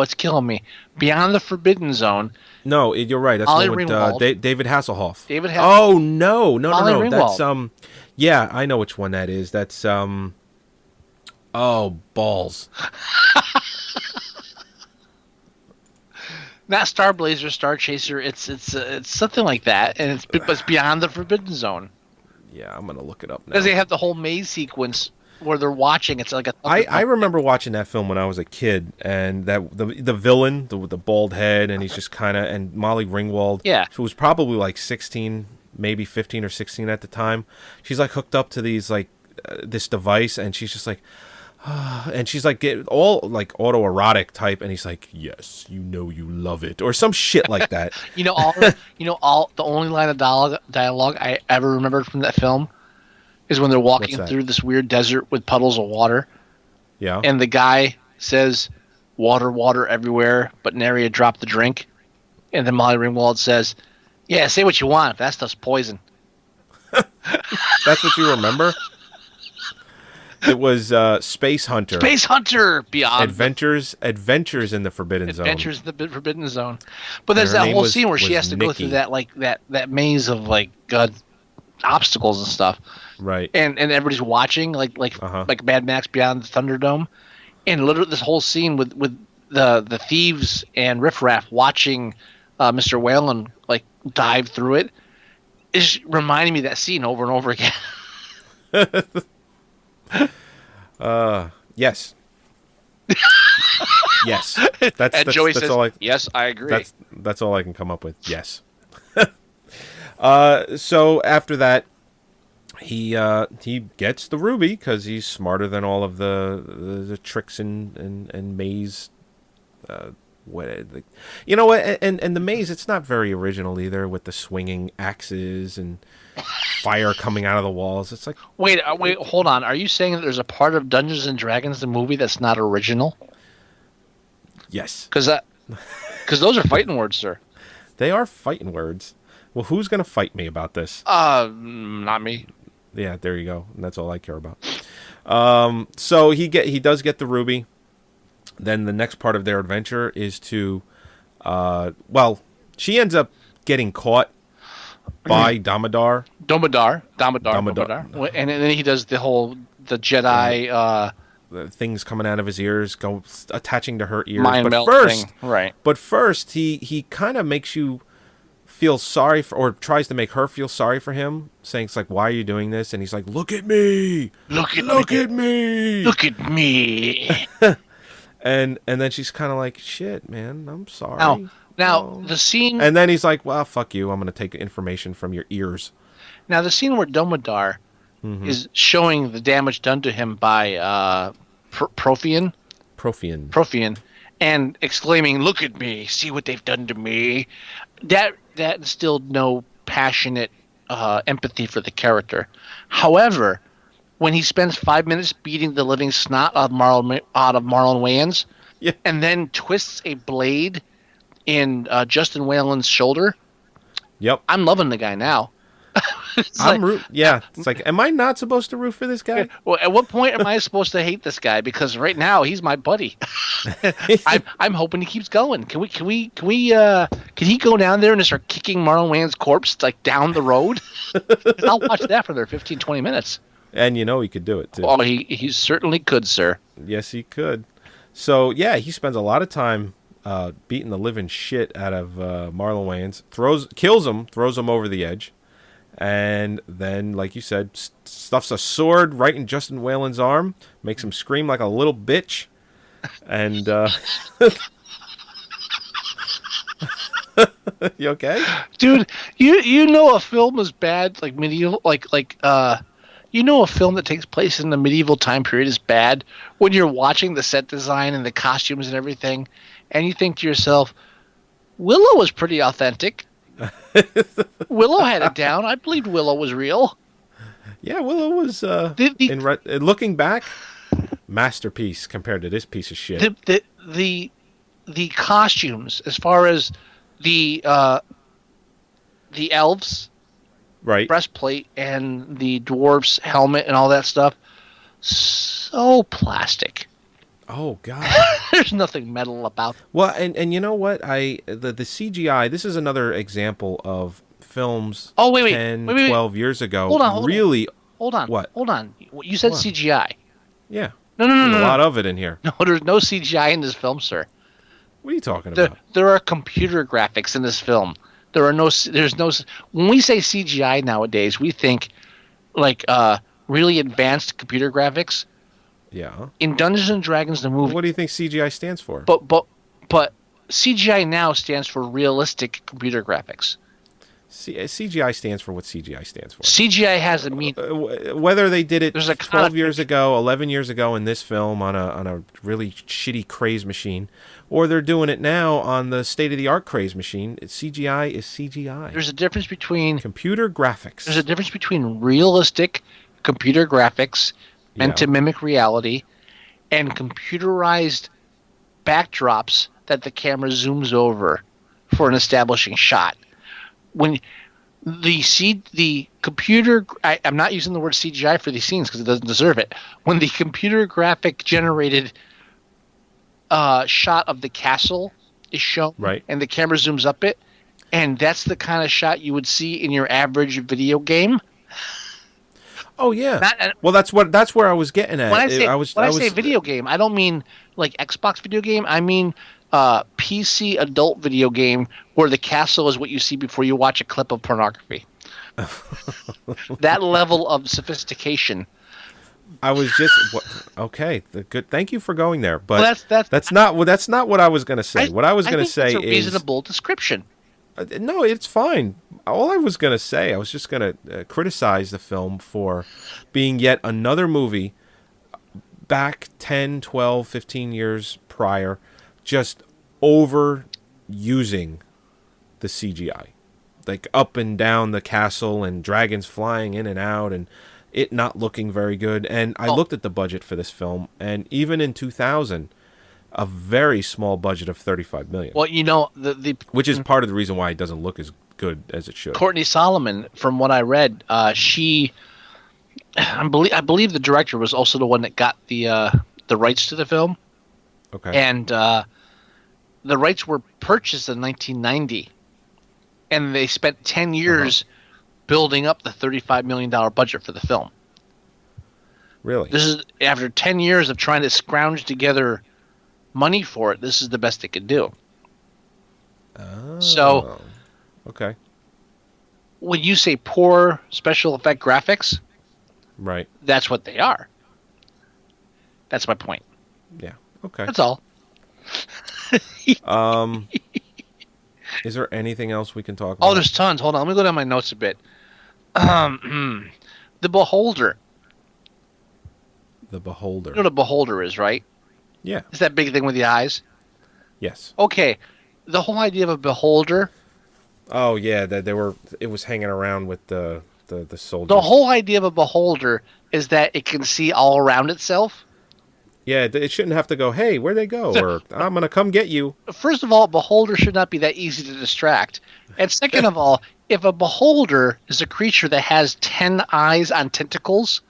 It's killing me. Beyond the Forbidden Zone. No, you're right. That's Molly the one Ringwald. with David Hasselhoff. Oh, no. Molly That's Ringwald. yeah, I know which one that is. That's balls. Not Star Blazer, Star Chaser. It's something like that, and it's Beyond the Forbidden Zone. Yeah, I'm gonna look it up now. Because they have the whole maze sequence where they're watching. It's like I remember watching that film when I was a kid, and that the villain with the bald head, and he's just kind of, and Molly Ringwald, who was probably like 16, maybe 15 or 16 at the time. She's like hooked up to these this device, and she's just like, and she's like all like autoerotic type, and he's like, yes, you love it, or some shit like that. all the only line of dialogue I ever remembered from that film is when they're walking through this weird desert with puddles of water. Yeah. And the guy says, water everywhere, but nary a drop to drink. And then Molly Ringwald says, yeah, say what you want, but that stuff's poison. That's what you remember? It was Space Hunter. Space Hunter Beyond Adventures in the Forbidden Zone. Adventures in the Forbidden Zone. But there's that whole scene where she has to go through that maze of like obstacles and stuff. Right. And everybody's watching like Mad Max Beyond the Thunderdome, and literally this whole scene with the thieves and riffraff watching Mr. Whalen like dive through it is reminding me of that scene over and over again. Yes. Yes. That's Joey says, all yes, I agree. That's all I can come up with. Yes. So after that, he gets the ruby because he's smarter than all of the tricks and maze. You know what? And the maze, it's not very original either, with the swinging axes and fire coming out of the walls. It's like wait, hold on. Are you saying that there's a part of Dungeons and Dragons the movie that's not original? Yes, because those are fighting words, sir. They are fighting words. Well, who's gonna fight me about this? Not me. Yeah, there you go. And that's all I care about. So he does get the ruby. Then the next part of their adventure is to, she ends up getting caught by Damodar. And then he does the Jedi the things coming out of his ears go attaching to her ears. Mind melt thing. Right. But first, he kind of makes you feel sorry for, or tries to make her feel sorry for him, saying it's like, why are you doing this? And he's like, look at me, look at me. And then she's kind of like, shit, man, I'm sorry. Now the scene... And then he's like, well, fuck you. I'm going to take information from your ears. Now, the scene where Damodar is showing the damage done to him by Profian, and exclaiming, look at me, see what they've done to me. That instilled no passionate empathy for the character. However, when he spends 5 minutes beating the living snot out of Marlon Wayans, and then twists a blade in Justin Whalen's shoulder, I'm loving the guy now. It's like, am I not supposed to root for this guy? Well, at what point am I supposed to hate this guy? Because right now he's my buddy. I'm hoping he keeps going. Can he go down there and just start kicking Marlon Wayans' corpse like down the road? I'll watch that for their 15, 20 minutes. And he could do it too. Oh, he certainly could, sir. Yes, he could. So yeah, he spends a lot of time beating the living shit out of Marlon Wayans. Kills him, throws him over the edge. And then, like you said, stuffs a sword right in Justin Whalen's arm, makes him scream like a little bitch, and you okay, dude? You know a film is bad, like medieval, you know a film that takes place in the medieval time period is bad when you're watching the set design and the costumes and everything, and you think to yourself, Willow was pretty authentic. Willow had it down. I believed Willow was real. Yeah, Willow was. Looking back, masterpiece compared to this piece of shit. The costumes, as far as the elves, right, breastplate and the dwarf's helmet and all that stuff, so plastic. Oh God, there's nothing metal about. Well, and you know what? The CGI. This is another example of films. 12 years ago. Hold on. What? Hold on. You said CGI. Yeah. No. There's a lot of it in here. No, there's no CGI in this film, sir. What are you talking about? There are computer graphics in this film. When we say CGI nowadays, we think like really advanced computer graphics. Yeah. In Dungeons and Dragons, the movie. What do you think CGI stands for? But CGI now stands for realistic computer graphics. CGI stands for what CGI stands for. CGI has a meaning. Whether they did it 12 years ago, 11 years ago in this film on a really shitty craze machine, or they're doing it now on the state-of-the-art craze machine, CGI is CGI. There's a difference between computer graphics. There's a difference between realistic computer graphics meant to mimic reality and computerized backdrops that the camera zooms over for an establishing shot. When the computer. I'm not using the word CGI for these scenes because it doesn't deserve it. When the computer graphic generated shot of the castle is shown, right, and the camera zooms up it, and that's the kind of shot you would see in your average video game. Oh yeah. Well, that's where I was getting at. When I say video game, I don't mean like Xbox video game. I mean PC adult video game where the castle is what you see before you watch a clip of pornography. That level of sophistication. I was just okay. Good. Thank you for going there. But that's not what I was going to say. What I was going to say is a reasonable description. No, it's fine. All I was going to say, I was just going to criticize the film for being yet another movie back 10, 12, 15 years prior, just overusing the CGI. Like up and down the castle and dragons flying in and out and it not looking very good. And I looked at the budget for this film, and even in 2000, a very small budget of $35 million. Well, you know, which is part of the reason why it doesn't look as good as it should. Courtney Solomon, from what I read, I believe the director was also the one that got the rights to the film. Okay. And the rights were purchased in 1990, and they spent 10 years building up the $35 million budget for the film. Really? This is after 10 years of trying to scrounge together money for it. This is the best they could do. Oh. So, okay. When you say poor special effect graphics, right? That's what they are. That's my point. Yeah. Okay. That's all. Is there anything else we can talk about? Oh, there's tons. Hold on. Let me go down my notes a bit. The Beholder. The Beholder. You know what a beholder is, right? Yeah. It's that big thing with the eyes? Yes. Okay. The whole idea of a beholder. Oh, yeah. It was hanging around with the soldiers. The whole idea of a beholder is that it can see all around itself. Yeah, it shouldn't have to go, hey, where'd they go? Or I'm going to come get you. First of all, a beholder should not be that easy to distract. And second of all, if a beholder is a creature that has 10 eyes on tentacles,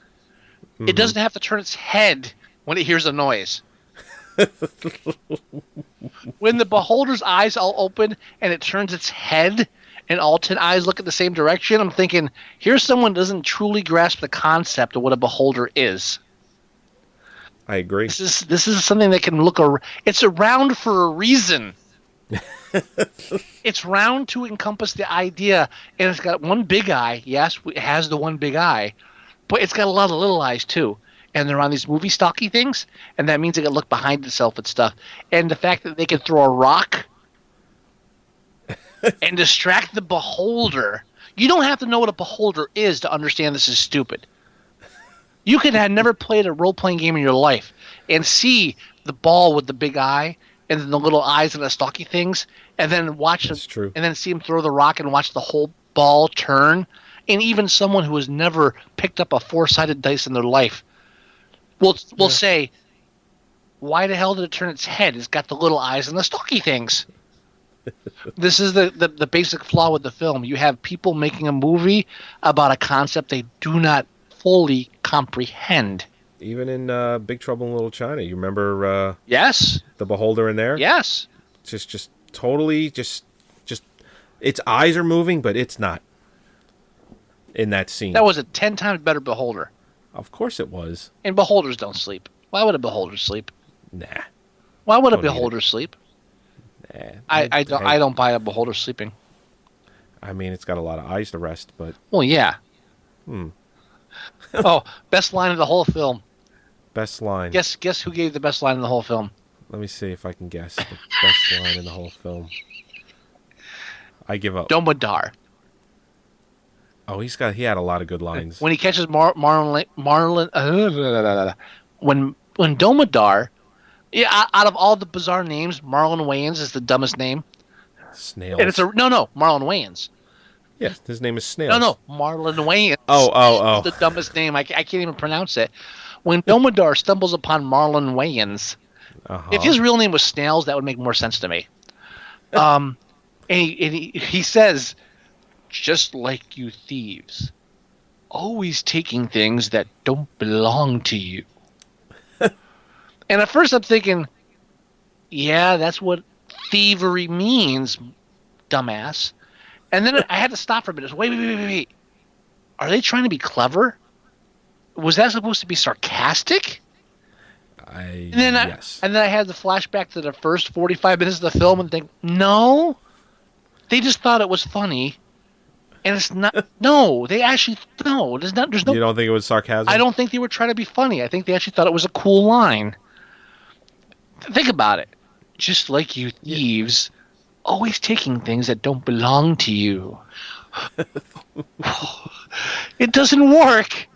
it doesn't have to turn its head when it hears a noise. When the beholder's eyes all open and it turns its head and all 10 eyes look at the same direction, I'm thinking, here's someone who doesn't truly grasp the concept of what a beholder is. I agree. This is something that can look. It's around for a reason. It's round to encompass the idea, and it's got one big eye. Yes, it has the one big eye, but it's got a lot of little eyes too. And they're on these movie stocky things, and that means it can look behind itself and stuff. And the fact that they can throw a rock and distract the beholder. You don't have to know what a beholder is to understand this is stupid. You could have never played a role-playing game in your life and see the ball with the big eye and then the little eyes and the stocky things, and then watch them, true. And then see him throw the rock and watch the whole ball turn. And even someone who has never picked up a 4-sided dice in their life will say, "Why the hell did it turn its head? It's got the little eyes and the stocky things." This is the basic flaw with the film. You have people making a movie about a concept they do not fully comprehend. Even in Big Trouble in Little China, you remember? Yes. The beholder in there. Yes. Just totally just its eyes are moving, but it's not in that scene. That was a 10 times better beholder. Of course it was. And beholders don't sleep. Why would a beholder sleep? Nah. Why would a beholder sleep? Nah. I don't buy a beholder sleeping. I mean, it's got a lot of eyes to rest, but. Well, yeah. Oh, best line of the whole film. Best line. Guess who gave the best line in the whole film? Let me see if I can guess the best line in the whole film. I give up. Domodar. Oh, he had a lot of good lines. When he catches Marlin, when Domodar, out of all the bizarre names, Marlon Wayans is the dumbest name. Snails. And it's Marlon Wayans. Yes, his name is Snails. No, Marlon Wayans. Oh. The dumbest name. I can't even pronounce it. When Domodar stumbles upon Marlon Wayans, if his real name was Snails, that would make more sense to me. And he says, just like you thieves, always taking things that don't belong to you. And at first I'm thinking, yeah, that's what thievery means, dumbass. And then I had to stop for a minute. Wait. Are they trying to be clever? Was that supposed to be sarcastic? Yes. And then I had the flashback to the first 45 minutes of the film and think, no, they just thought it was funny. And it's not. No, they actually no. There's no. You don't think it was sarcasm? I don't think they were trying to be funny. I think they actually thought it was a cool line. Think about it. Just like you thieves, always taking things that don't belong to you. It doesn't work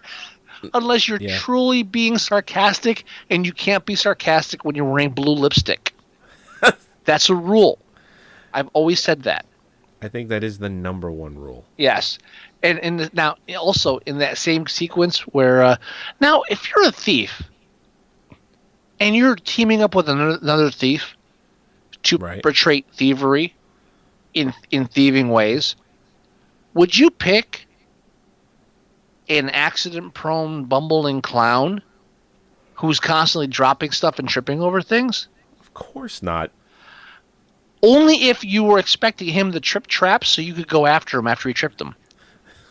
unless you're truly being sarcastic, and you can't be sarcastic when you're wearing blue lipstick. That's a rule. I've always said that. I think that is the number one rule. Yes. And now, also, in that same sequence where... now, if you're a thief, and you're teaming up with another thief to portray thievery in thieving ways, would you pick an accident-prone, bumbling clown who's constantly dropping stuff and tripping over things? Of course not. Only if you were expecting him to trip traps so you could go after him after he tripped them.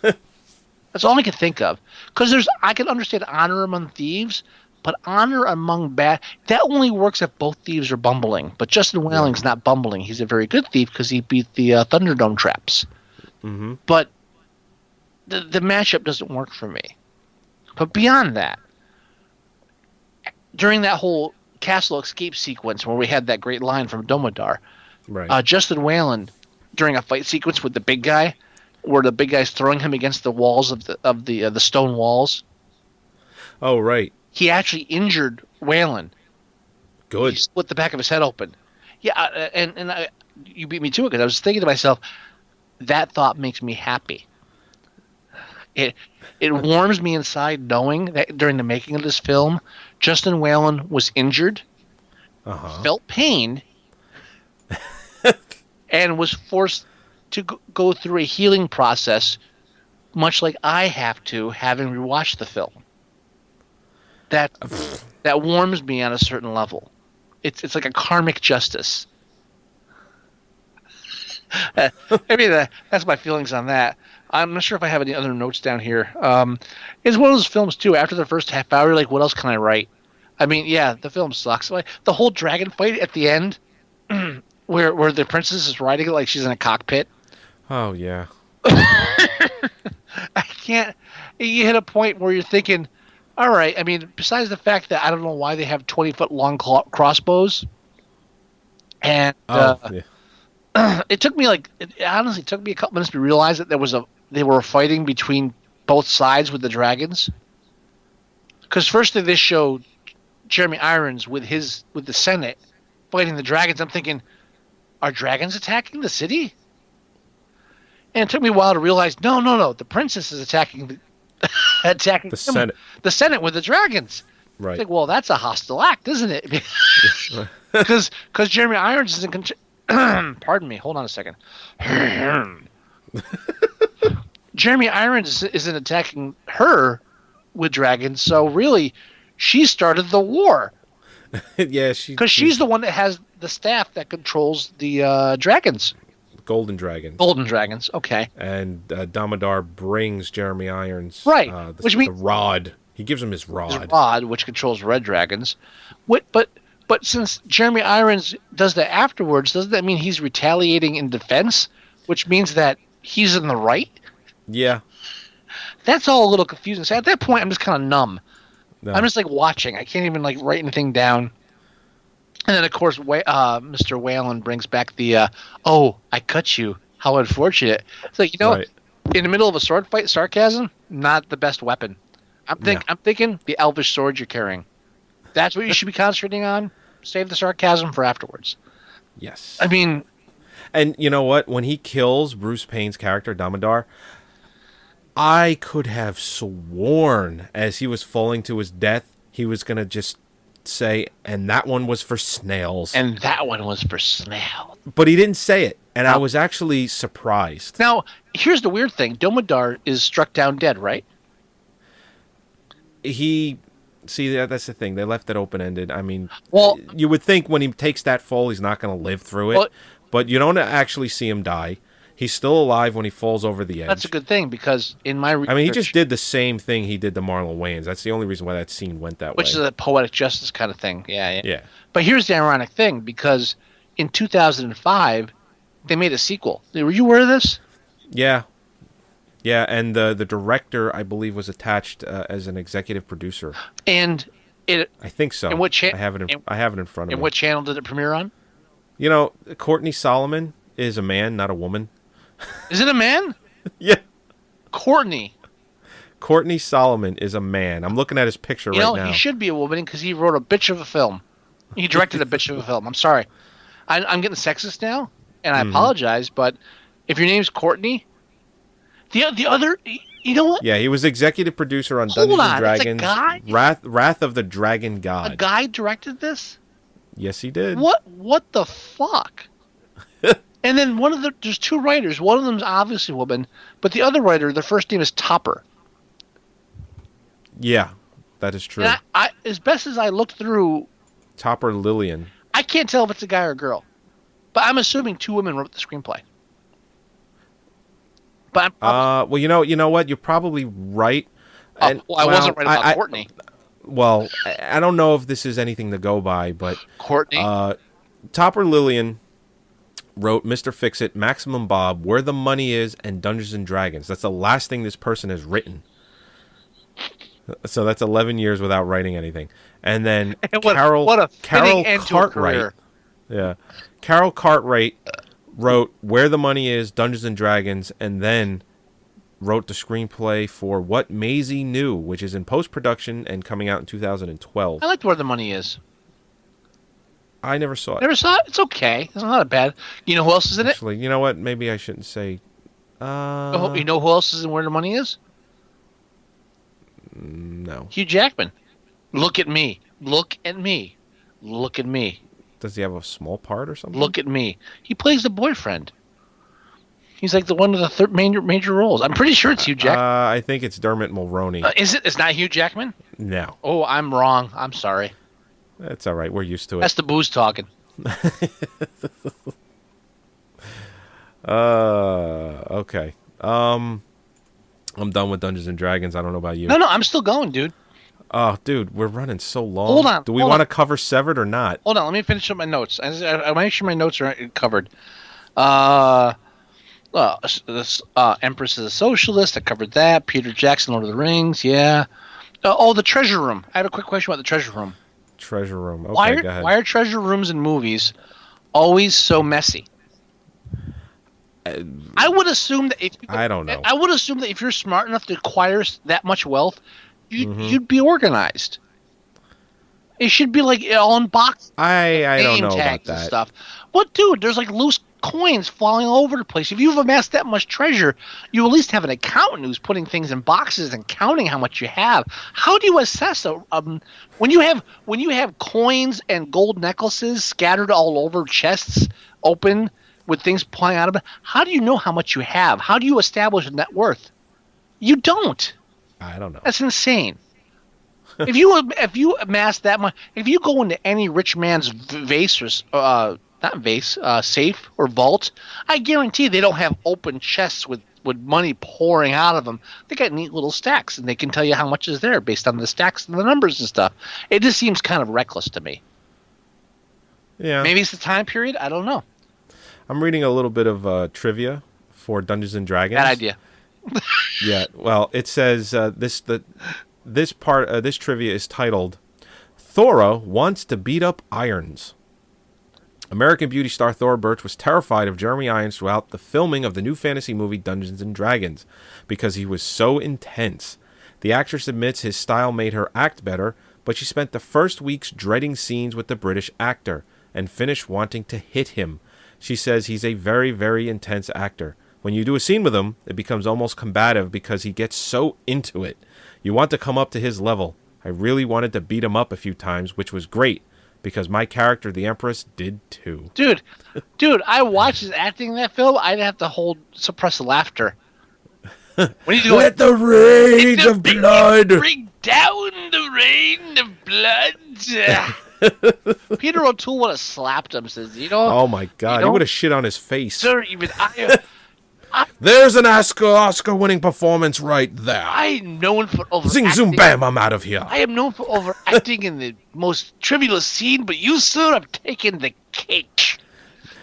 That's all I can think of. Because I can understand honor among thieves, but honor among bad... That only works if both thieves are bumbling. But Justin Whaling's not bumbling. He's a very good thief because he beat the Thunderdome traps. Mm-hmm. But the matchup doesn't work for me. But beyond that, during that whole castle escape sequence where we had that great line from Domodar, Justin Whalen, during a fight sequence with the big guy, where the big guy's throwing him against the walls of the stone walls. Oh, right. He actually injured Whalen. Good. He split the back of his head open. Yeah, and you beat me to it because I was thinking to myself, that thought makes me happy. It warms me inside knowing that during the making of this film, Justin Whalen was injured, felt pain, and was forced to go through a healing process, much like I have to, having rewatched the film. That warms me on a certain level. It's like a karmic justice. Maybe that's my feelings on that. I'm not sure if I have any other notes down here. It's one of those films too. After the first half hour, you're like, what else can I write? I mean, yeah, the film sucks. Like, the whole dragon fight at the end, where the princess is riding it like she's in a cockpit. Oh yeah. I can't. You hit a point where you're thinking, all right. I mean, besides the fact that I don't know why they have 20-foot long crossbows, and it took me it honestly took me a couple minutes to realize that they were fighting between both sides with the dragons. Because first they showed Jeremy Irons with the Senate fighting the dragons. I'm thinking, are dragons attacking the city? And it took me a while to realize, no, the princess is attacking the Senate. The Senate with the dragons. Right. It's like, well, that's a hostile act, isn't it? Because Jeremy Irons is in control. Pardon me. Hold on a second. Jeremy Irons isn't attacking her with dragons, so really, she started the war. Yeah, because she's the one that has the staff that controls the dragons. Golden dragons. Golden dragons. Okay. And Damodar brings Jeremy Irons which means the rod. He gives him his rod. His rod, which controls red dragons. But since Jeremy Irons does that afterwards, doesn't that mean he's retaliating in defense? Which means that he's in the right? Yeah. That's all a little confusing. So at that point, I'm just kind of numb. No. I'm just like watching. I can't even like write anything down. And then, of course, Mr. Whalen brings back the, I cut you. How unfortunate. It's like, in the middle of a sword fight, sarcasm, not the best weapon. I'm thinking the elvish sword you're carrying. That's what you should be concentrating on. Save the sarcasm for afterwards. Yes. I mean... And you know what? When he kills Bruce Payne's character, Damodar, I could have sworn as he was falling to his death, he was going to just say, and that one was for snails. And that one was for snails. But he didn't say it. And I was actually surprised. Now, here's the weird thing. Domodar is struck down dead, right? That's the thing. They left it open-ended. I mean, well, you would think when he takes that fall, he's not going to live through it. But you don't actually see him die. He's still alive when he falls over the edge. That's a good thing, because in my research... I mean, he just did the same thing he did to Marlon Wayans. That's the only reason why that scene went that way. Which is a poetic justice kind of thing. Yeah. Yeah. But here's the ironic thing, because in 2005, they made a sequel. Were you aware of this? Yeah. Yeah, and the director, I believe, was attached as an executive producer. And I think so. And what I have it in front of me. And what channel did it premiere on? You know, Courtney Solomon is a man, not a woman. Is it a man? Yeah. Courtney Solomon is a man. I'm looking at his picture right now. He should be a woman because he wrote a bitch of a film. He directed a bitch of a film. I'm sorry. I'm getting sexist now, and I apologize, but if your name's Courtney, the other, you know what? Yeah, he was executive producer on Dungeons and Dragons. It's a guy? Wrath of the Dragon God. A guy directed this? Yes, he did. What the fuck? And then there's two writers. One of them's obviously a woman, but the other writer, their first name is Topper. Yeah, that is true. And I as best as I looked through, Topper Lillian. I can't tell if it's a guy or a girl, but I'm assuming two women wrote the screenplay. But well, you know what? You're probably right. I wasn't right about Courtney. Well, I don't know if this is anything to go by, but Courtney. Topper Lillian wrote Mr. Fix-It, Maximum Bob, Where the Money Is, and Dungeons and Dragons. That's the last thing this person has written. So that's 11 years without writing anything. And then Carol Cartwright. Yeah. Carol Cartwright wrote Where the Money Is, Dungeons and Dragons, and then wrote the screenplay for What Maisie Knew, which is in post-production and coming out in 2012. I liked Where the Money Is. I never saw it. Never saw it? It's okay. It's not bad. You know who else is in it? Actually, you know what? Maybe I shouldn't say... You know who else is in Where the Money Is? No. Hugh Jackman. Look at me. Look at me. Look at me. Does he have a small part or something? Look at me. He plays the boyfriend. He's like the one of the major roles. I'm pretty sure it's Hugh Jackman. I think it's Dermot Mulroney. Is it? It's not Hugh Jackman? No. Oh, I'm wrong. I'm sorry. That's all right. We're used to it. That's the booze talking. Okay. I'm done with Dungeons and Dragons. I don't know about you. No, I'm still going, dude. Oh, dude, we're running so long. Hold on. Do we want to cover Severed or not? Hold on. Let me finish up my notes. I make sure my notes are covered. Empress is a Socialist. I covered that. Peter Jackson, Lord of the Rings. Yeah. The Treasure Room. I have a quick question about the Treasure Room. Treasure Room. Okay, go ahead. Why are treasure rooms in movies always so messy? I would assume that I don't know. I would assume that if you're smart enough to acquire that much wealth, you'd be organized. It should be like all in boxes. I don't know about that. And stuff. But dude, there's like loose coins falling all over the place. If you've amassed that much treasure, you at least have an accountant who's putting things in boxes and counting how much you have. How do you assess when you have coins and gold necklaces scattered all over chests open with things flying out of it? How do you know how much you have? How do you establish a net worth? You don't. I don't know. That's insane. If you amass that much, if you go into any rich man's vase or safe or vault, I guarantee they don't have open chests with money pouring out of them. They got neat little stacks, and they can tell you how much is there based on the stacks and the numbers and stuff. It just seems kind of reckless to me. Yeah. Maybe it's the time period. I don't know. I'm reading a little bit of trivia for Dungeons and Dragons. Bad idea. Yeah. Well, it says this trivia is titled "Thora Wants to Beat Up Irons." American Beauty star Thora Birch was terrified of Jeremy Irons throughout the filming of the new fantasy movie Dungeons and Dragons because he was so intense. The actress admits his style made her act better, but she spent the first weeks dreading scenes with the British actor and finished wanting to hit him. She says he's a very, very intense actor. When you do a scene with him, it becomes almost combative because he gets so into it. You want to come up to his level. I really wanted to beat him up a few times, which was great, because my character, the Empress, did too. Dude, I watched his acting in that film. I'd have to suppress the laughter. When he's going, let the rage of blood bring down the rain of blood. Peter O'Toole would have slapped him. Says, oh my God, he would have shit on his face. Sir, even there's an Oscar-winning performance right there. I am known for overacting. Zing, zoom, bam, I'm out of here. I am known for overacting in the most trivial scene, but you, sir, have taken the cake.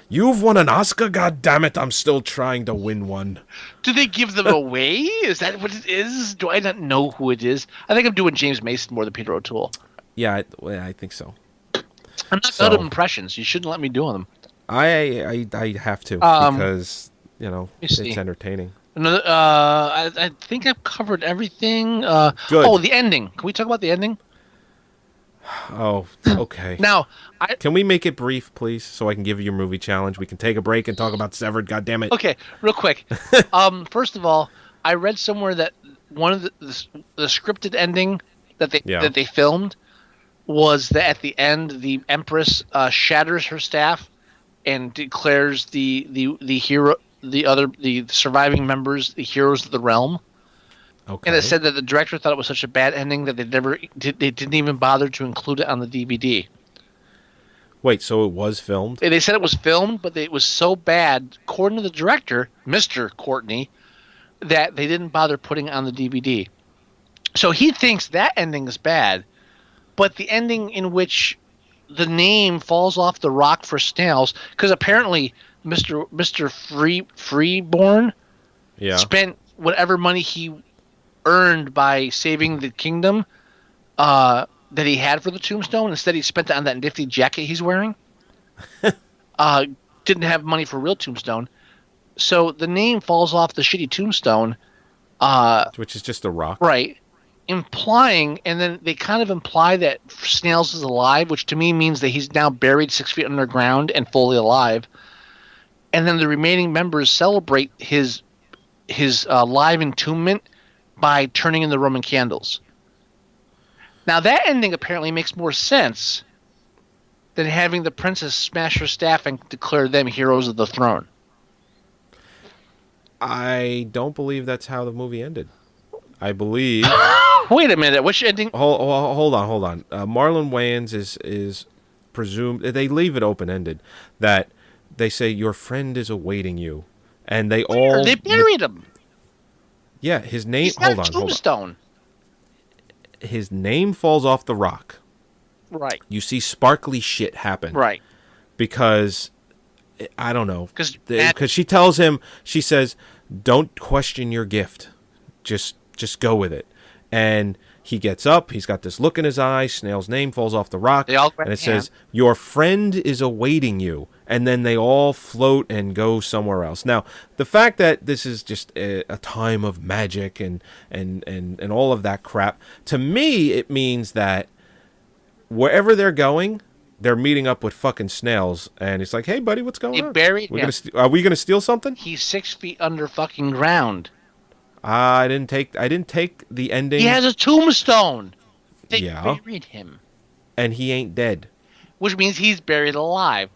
You've won an Oscar, goddammit, I'm still trying to win one. Do they give them away? Is that what it is? Do I not know who it is? I think I'm doing James Mason more than Peter O'Toole. Yeah, I think so. I'm not good at impressions. You shouldn't let me do them. I have to, because... it's entertaining. I think I've covered everything. Good. Oh, the ending. Can we talk about the ending? Oh, okay. Now, can we make it brief, please, so I can give you your movie challenge? We can take a break and talk about Severed. God damn it. Okay, real quick. First of all, I read somewhere that one of the scripted ending that they filmed was that at the end the Empress shatters her staff and declares the hero. The surviving members, the heroes of the realm. Okay. And it said that the director thought it was such a bad ending that they didn't even bother to include it on the DVD. Wait, so it was filmed? They said it was filmed, but it was so bad, according to the director, Mr. Courtney, that they didn't bother putting it on the DVD. So he thinks that ending is bad, but the ending in which the name falls off the rock for snails, because apparently Mr. Freeborn spent whatever money he earned by saving the kingdom that he had for the tombstone. Instead, he spent it on that nifty jacket he's wearing. Didn't have money for a real tombstone. So the name falls off the shitty tombstone. Which is just a rock. Right. Implying, and then they kind of imply that Snails is alive, which to me means that he's now buried 6 feet underground and fully alive. And then the remaining members celebrate his live entombment by turning in the Roman candles. Now that ending apparently makes more sense than having the princess smash her staff and declare them heroes of the throne. I don't believe that's how the movie ended. I believe... Wait a minute, which ending? Hold on. Marlon Wayans is presumed... They leave it open-ended. That they say, your friend is awaiting you. And they all... They buried him. Yeah, his name... He's got a tombstone. His name falls off the rock. Right. You see sparkly shit happen. Right. Because... I don't know. Because she tells him... She says, don't question your gift. Just go with it. And he gets up. He's got this look in his eye. Snail's name falls off the rock. And it says, your friend is awaiting you. And then they all float and go somewhere else. Now, the fact that this is just a time of magic and all of that crap, to me, it means that wherever they're going, they're meeting up with fucking snails. And it's like, hey, buddy, what's going on? Buried him. Are we going to steal something? He's 6 feet under fucking ground. I didn't take the ending. He has a tombstone. They buried him. And he ain't dead. Which means he's buried alive.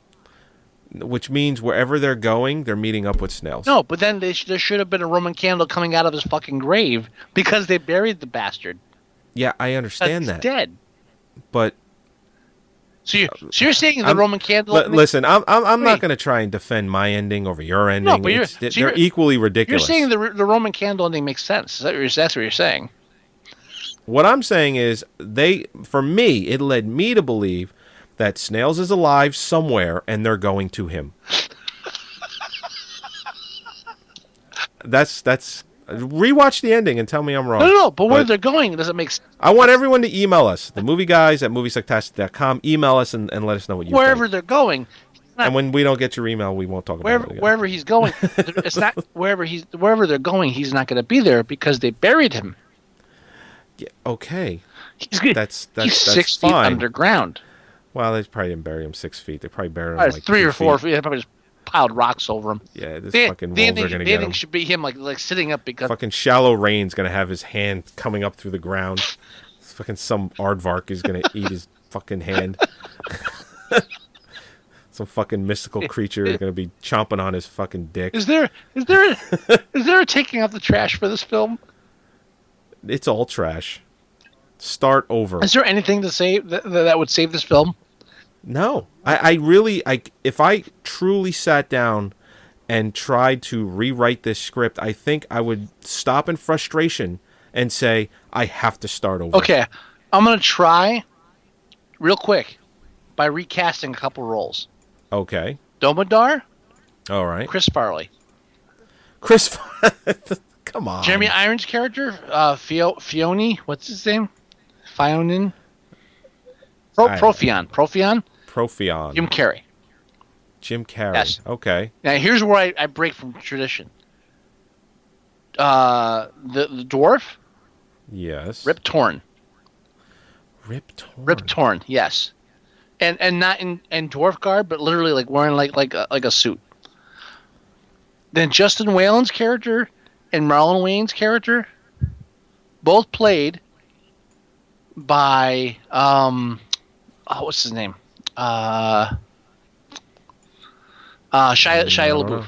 Which means wherever they're going, they're meeting up with snails. No, but then there should have been a Roman candle coming out of his fucking grave because they buried the bastard. Yeah, I understand that. He's dead. But... So you're saying the Roman candle... Listen, I'm not going to try and defend my ending over your ending. No, but they're equally ridiculous. You're saying the Roman candle ending makes sense. That's what you're saying. What I'm saying is, for me, it led me to believe that Snails is alive somewhere and they're going to him. That's rewatch the ending and tell me I'm wrong. No, but where they're going doesn't make sense. I want everyone to email us, themovieguys@moviesucktastic.com. Email us and let us know what you think. Wherever they're going. And when we don't get your email, we won't talk about it again. Wherever he's going, it's not wherever they're going, he's not going to be there because they buried him. Yeah, okay. He's 6 feet underground. Well, they probably didn't bury him 6 feet. They probably buried him like 3 or 4 feet. They probably just piled rocks over him. Yeah, fucking wolves are going to get him. The ending should be him like sitting up because... Fucking Shallow Rain's going to have his hand coming up through the ground. Fucking some aardvark is going to eat his fucking hand. Some fucking mystical creature is going to be chomping on his fucking dick. Is there a taking out the trash for this film? It's all trash. Start over. Is there anything to say that would save this film? No. I really, if I truly sat down and tried to rewrite this script, I think I would stop in frustration and say, I have to start over. Okay, I'm going to try real quick by recasting a couple roles. Okay. Domodar. All right. Chris Farley. Come on. Jeremy Irons' character, Fione. What's his name? Fionin. Profion. Jim Carrey. Jim Carrey. Yes. Okay. Now here's where I break from tradition. The dwarf. Yes. Rip Torn. Rip Torn. Yes. And not in dwarf garb, but literally like wearing like a suit. Then Justin Whalen's character and Marlon Wayne's character, both played by what's his name? Shia LaBeouf.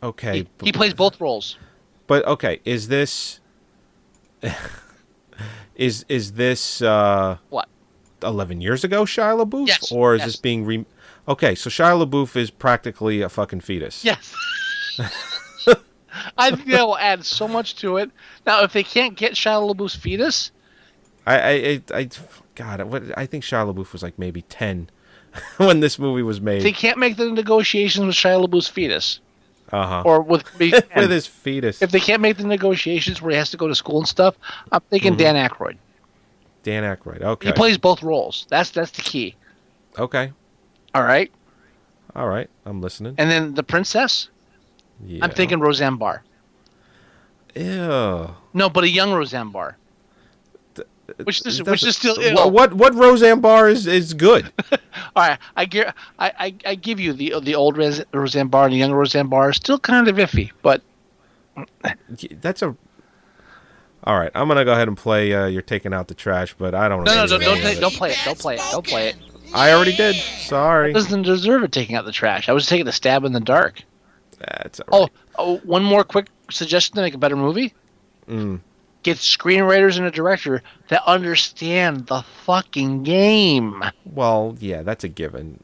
Okay. He plays both roles. But okay, is this is this what? 11 years ago, Shia LaBeouf? Yes. Or is this being Okay, so Shia LaBeouf is practically a fucking fetus. Yes. I think that will add so much to it. Now, if they can't get Shia LaBeouf's fetus, I think Shia LaBeouf was like maybe 10 when this movie was made. They can't make the negotiations with Shia LaBeouf's fetus. Uh-huh. Or with with his fetus. If they can't make the negotiations where he has to go to school and stuff, I'm thinking Dan Aykroyd. Dan Aykroyd. Okay. He plays both roles. That's the key. Okay. All right. I'm listening. And then the princess. Yeah. I'm thinking Roseanne Barr. Ew. No, but a young Roseanne Barr. Which is still what Roseanne Barr is good. All right, I give you the old Roseanne Barr and the young Roseanne Barr are still kind of iffy, but that's a. All right, I'm gonna go ahead and play. You're taking out the trash, but I don't. No, don't play it. Don't play it. I already did. Sorry. It doesn't deserve it taking out the trash. I was taking a stab in the dark. That's all right. Oh, one more quick suggestion to make a better movie. Get screenwriters and a director that understand the fucking game. Well, yeah, that's a given.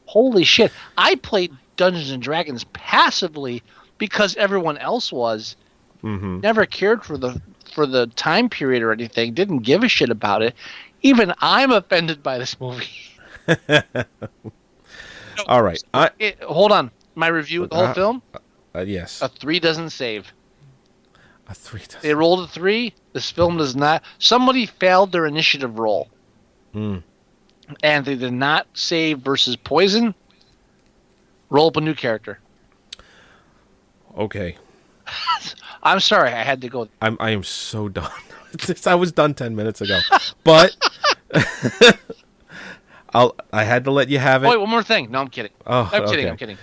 Holy shit. I played Dungeons & Dragons passively because everyone else was. Never cared for the time period or anything. Didn't give a shit about it. Even I'm offended by this movie. All right. Hold on. My review of the whole film? Yes. A 3 doesn't save. A 3 doesn't. They rolled a 3. This film does not. Somebody failed their initiative roll. And they did not save versus poison. Roll up a new character. Okay. I'm sorry. I had to go. I am so done. I was done 10 minutes ago. But I had to let you have it. Oh, wait, one more thing. No, I'm kidding. Oh, I'm okay. kidding.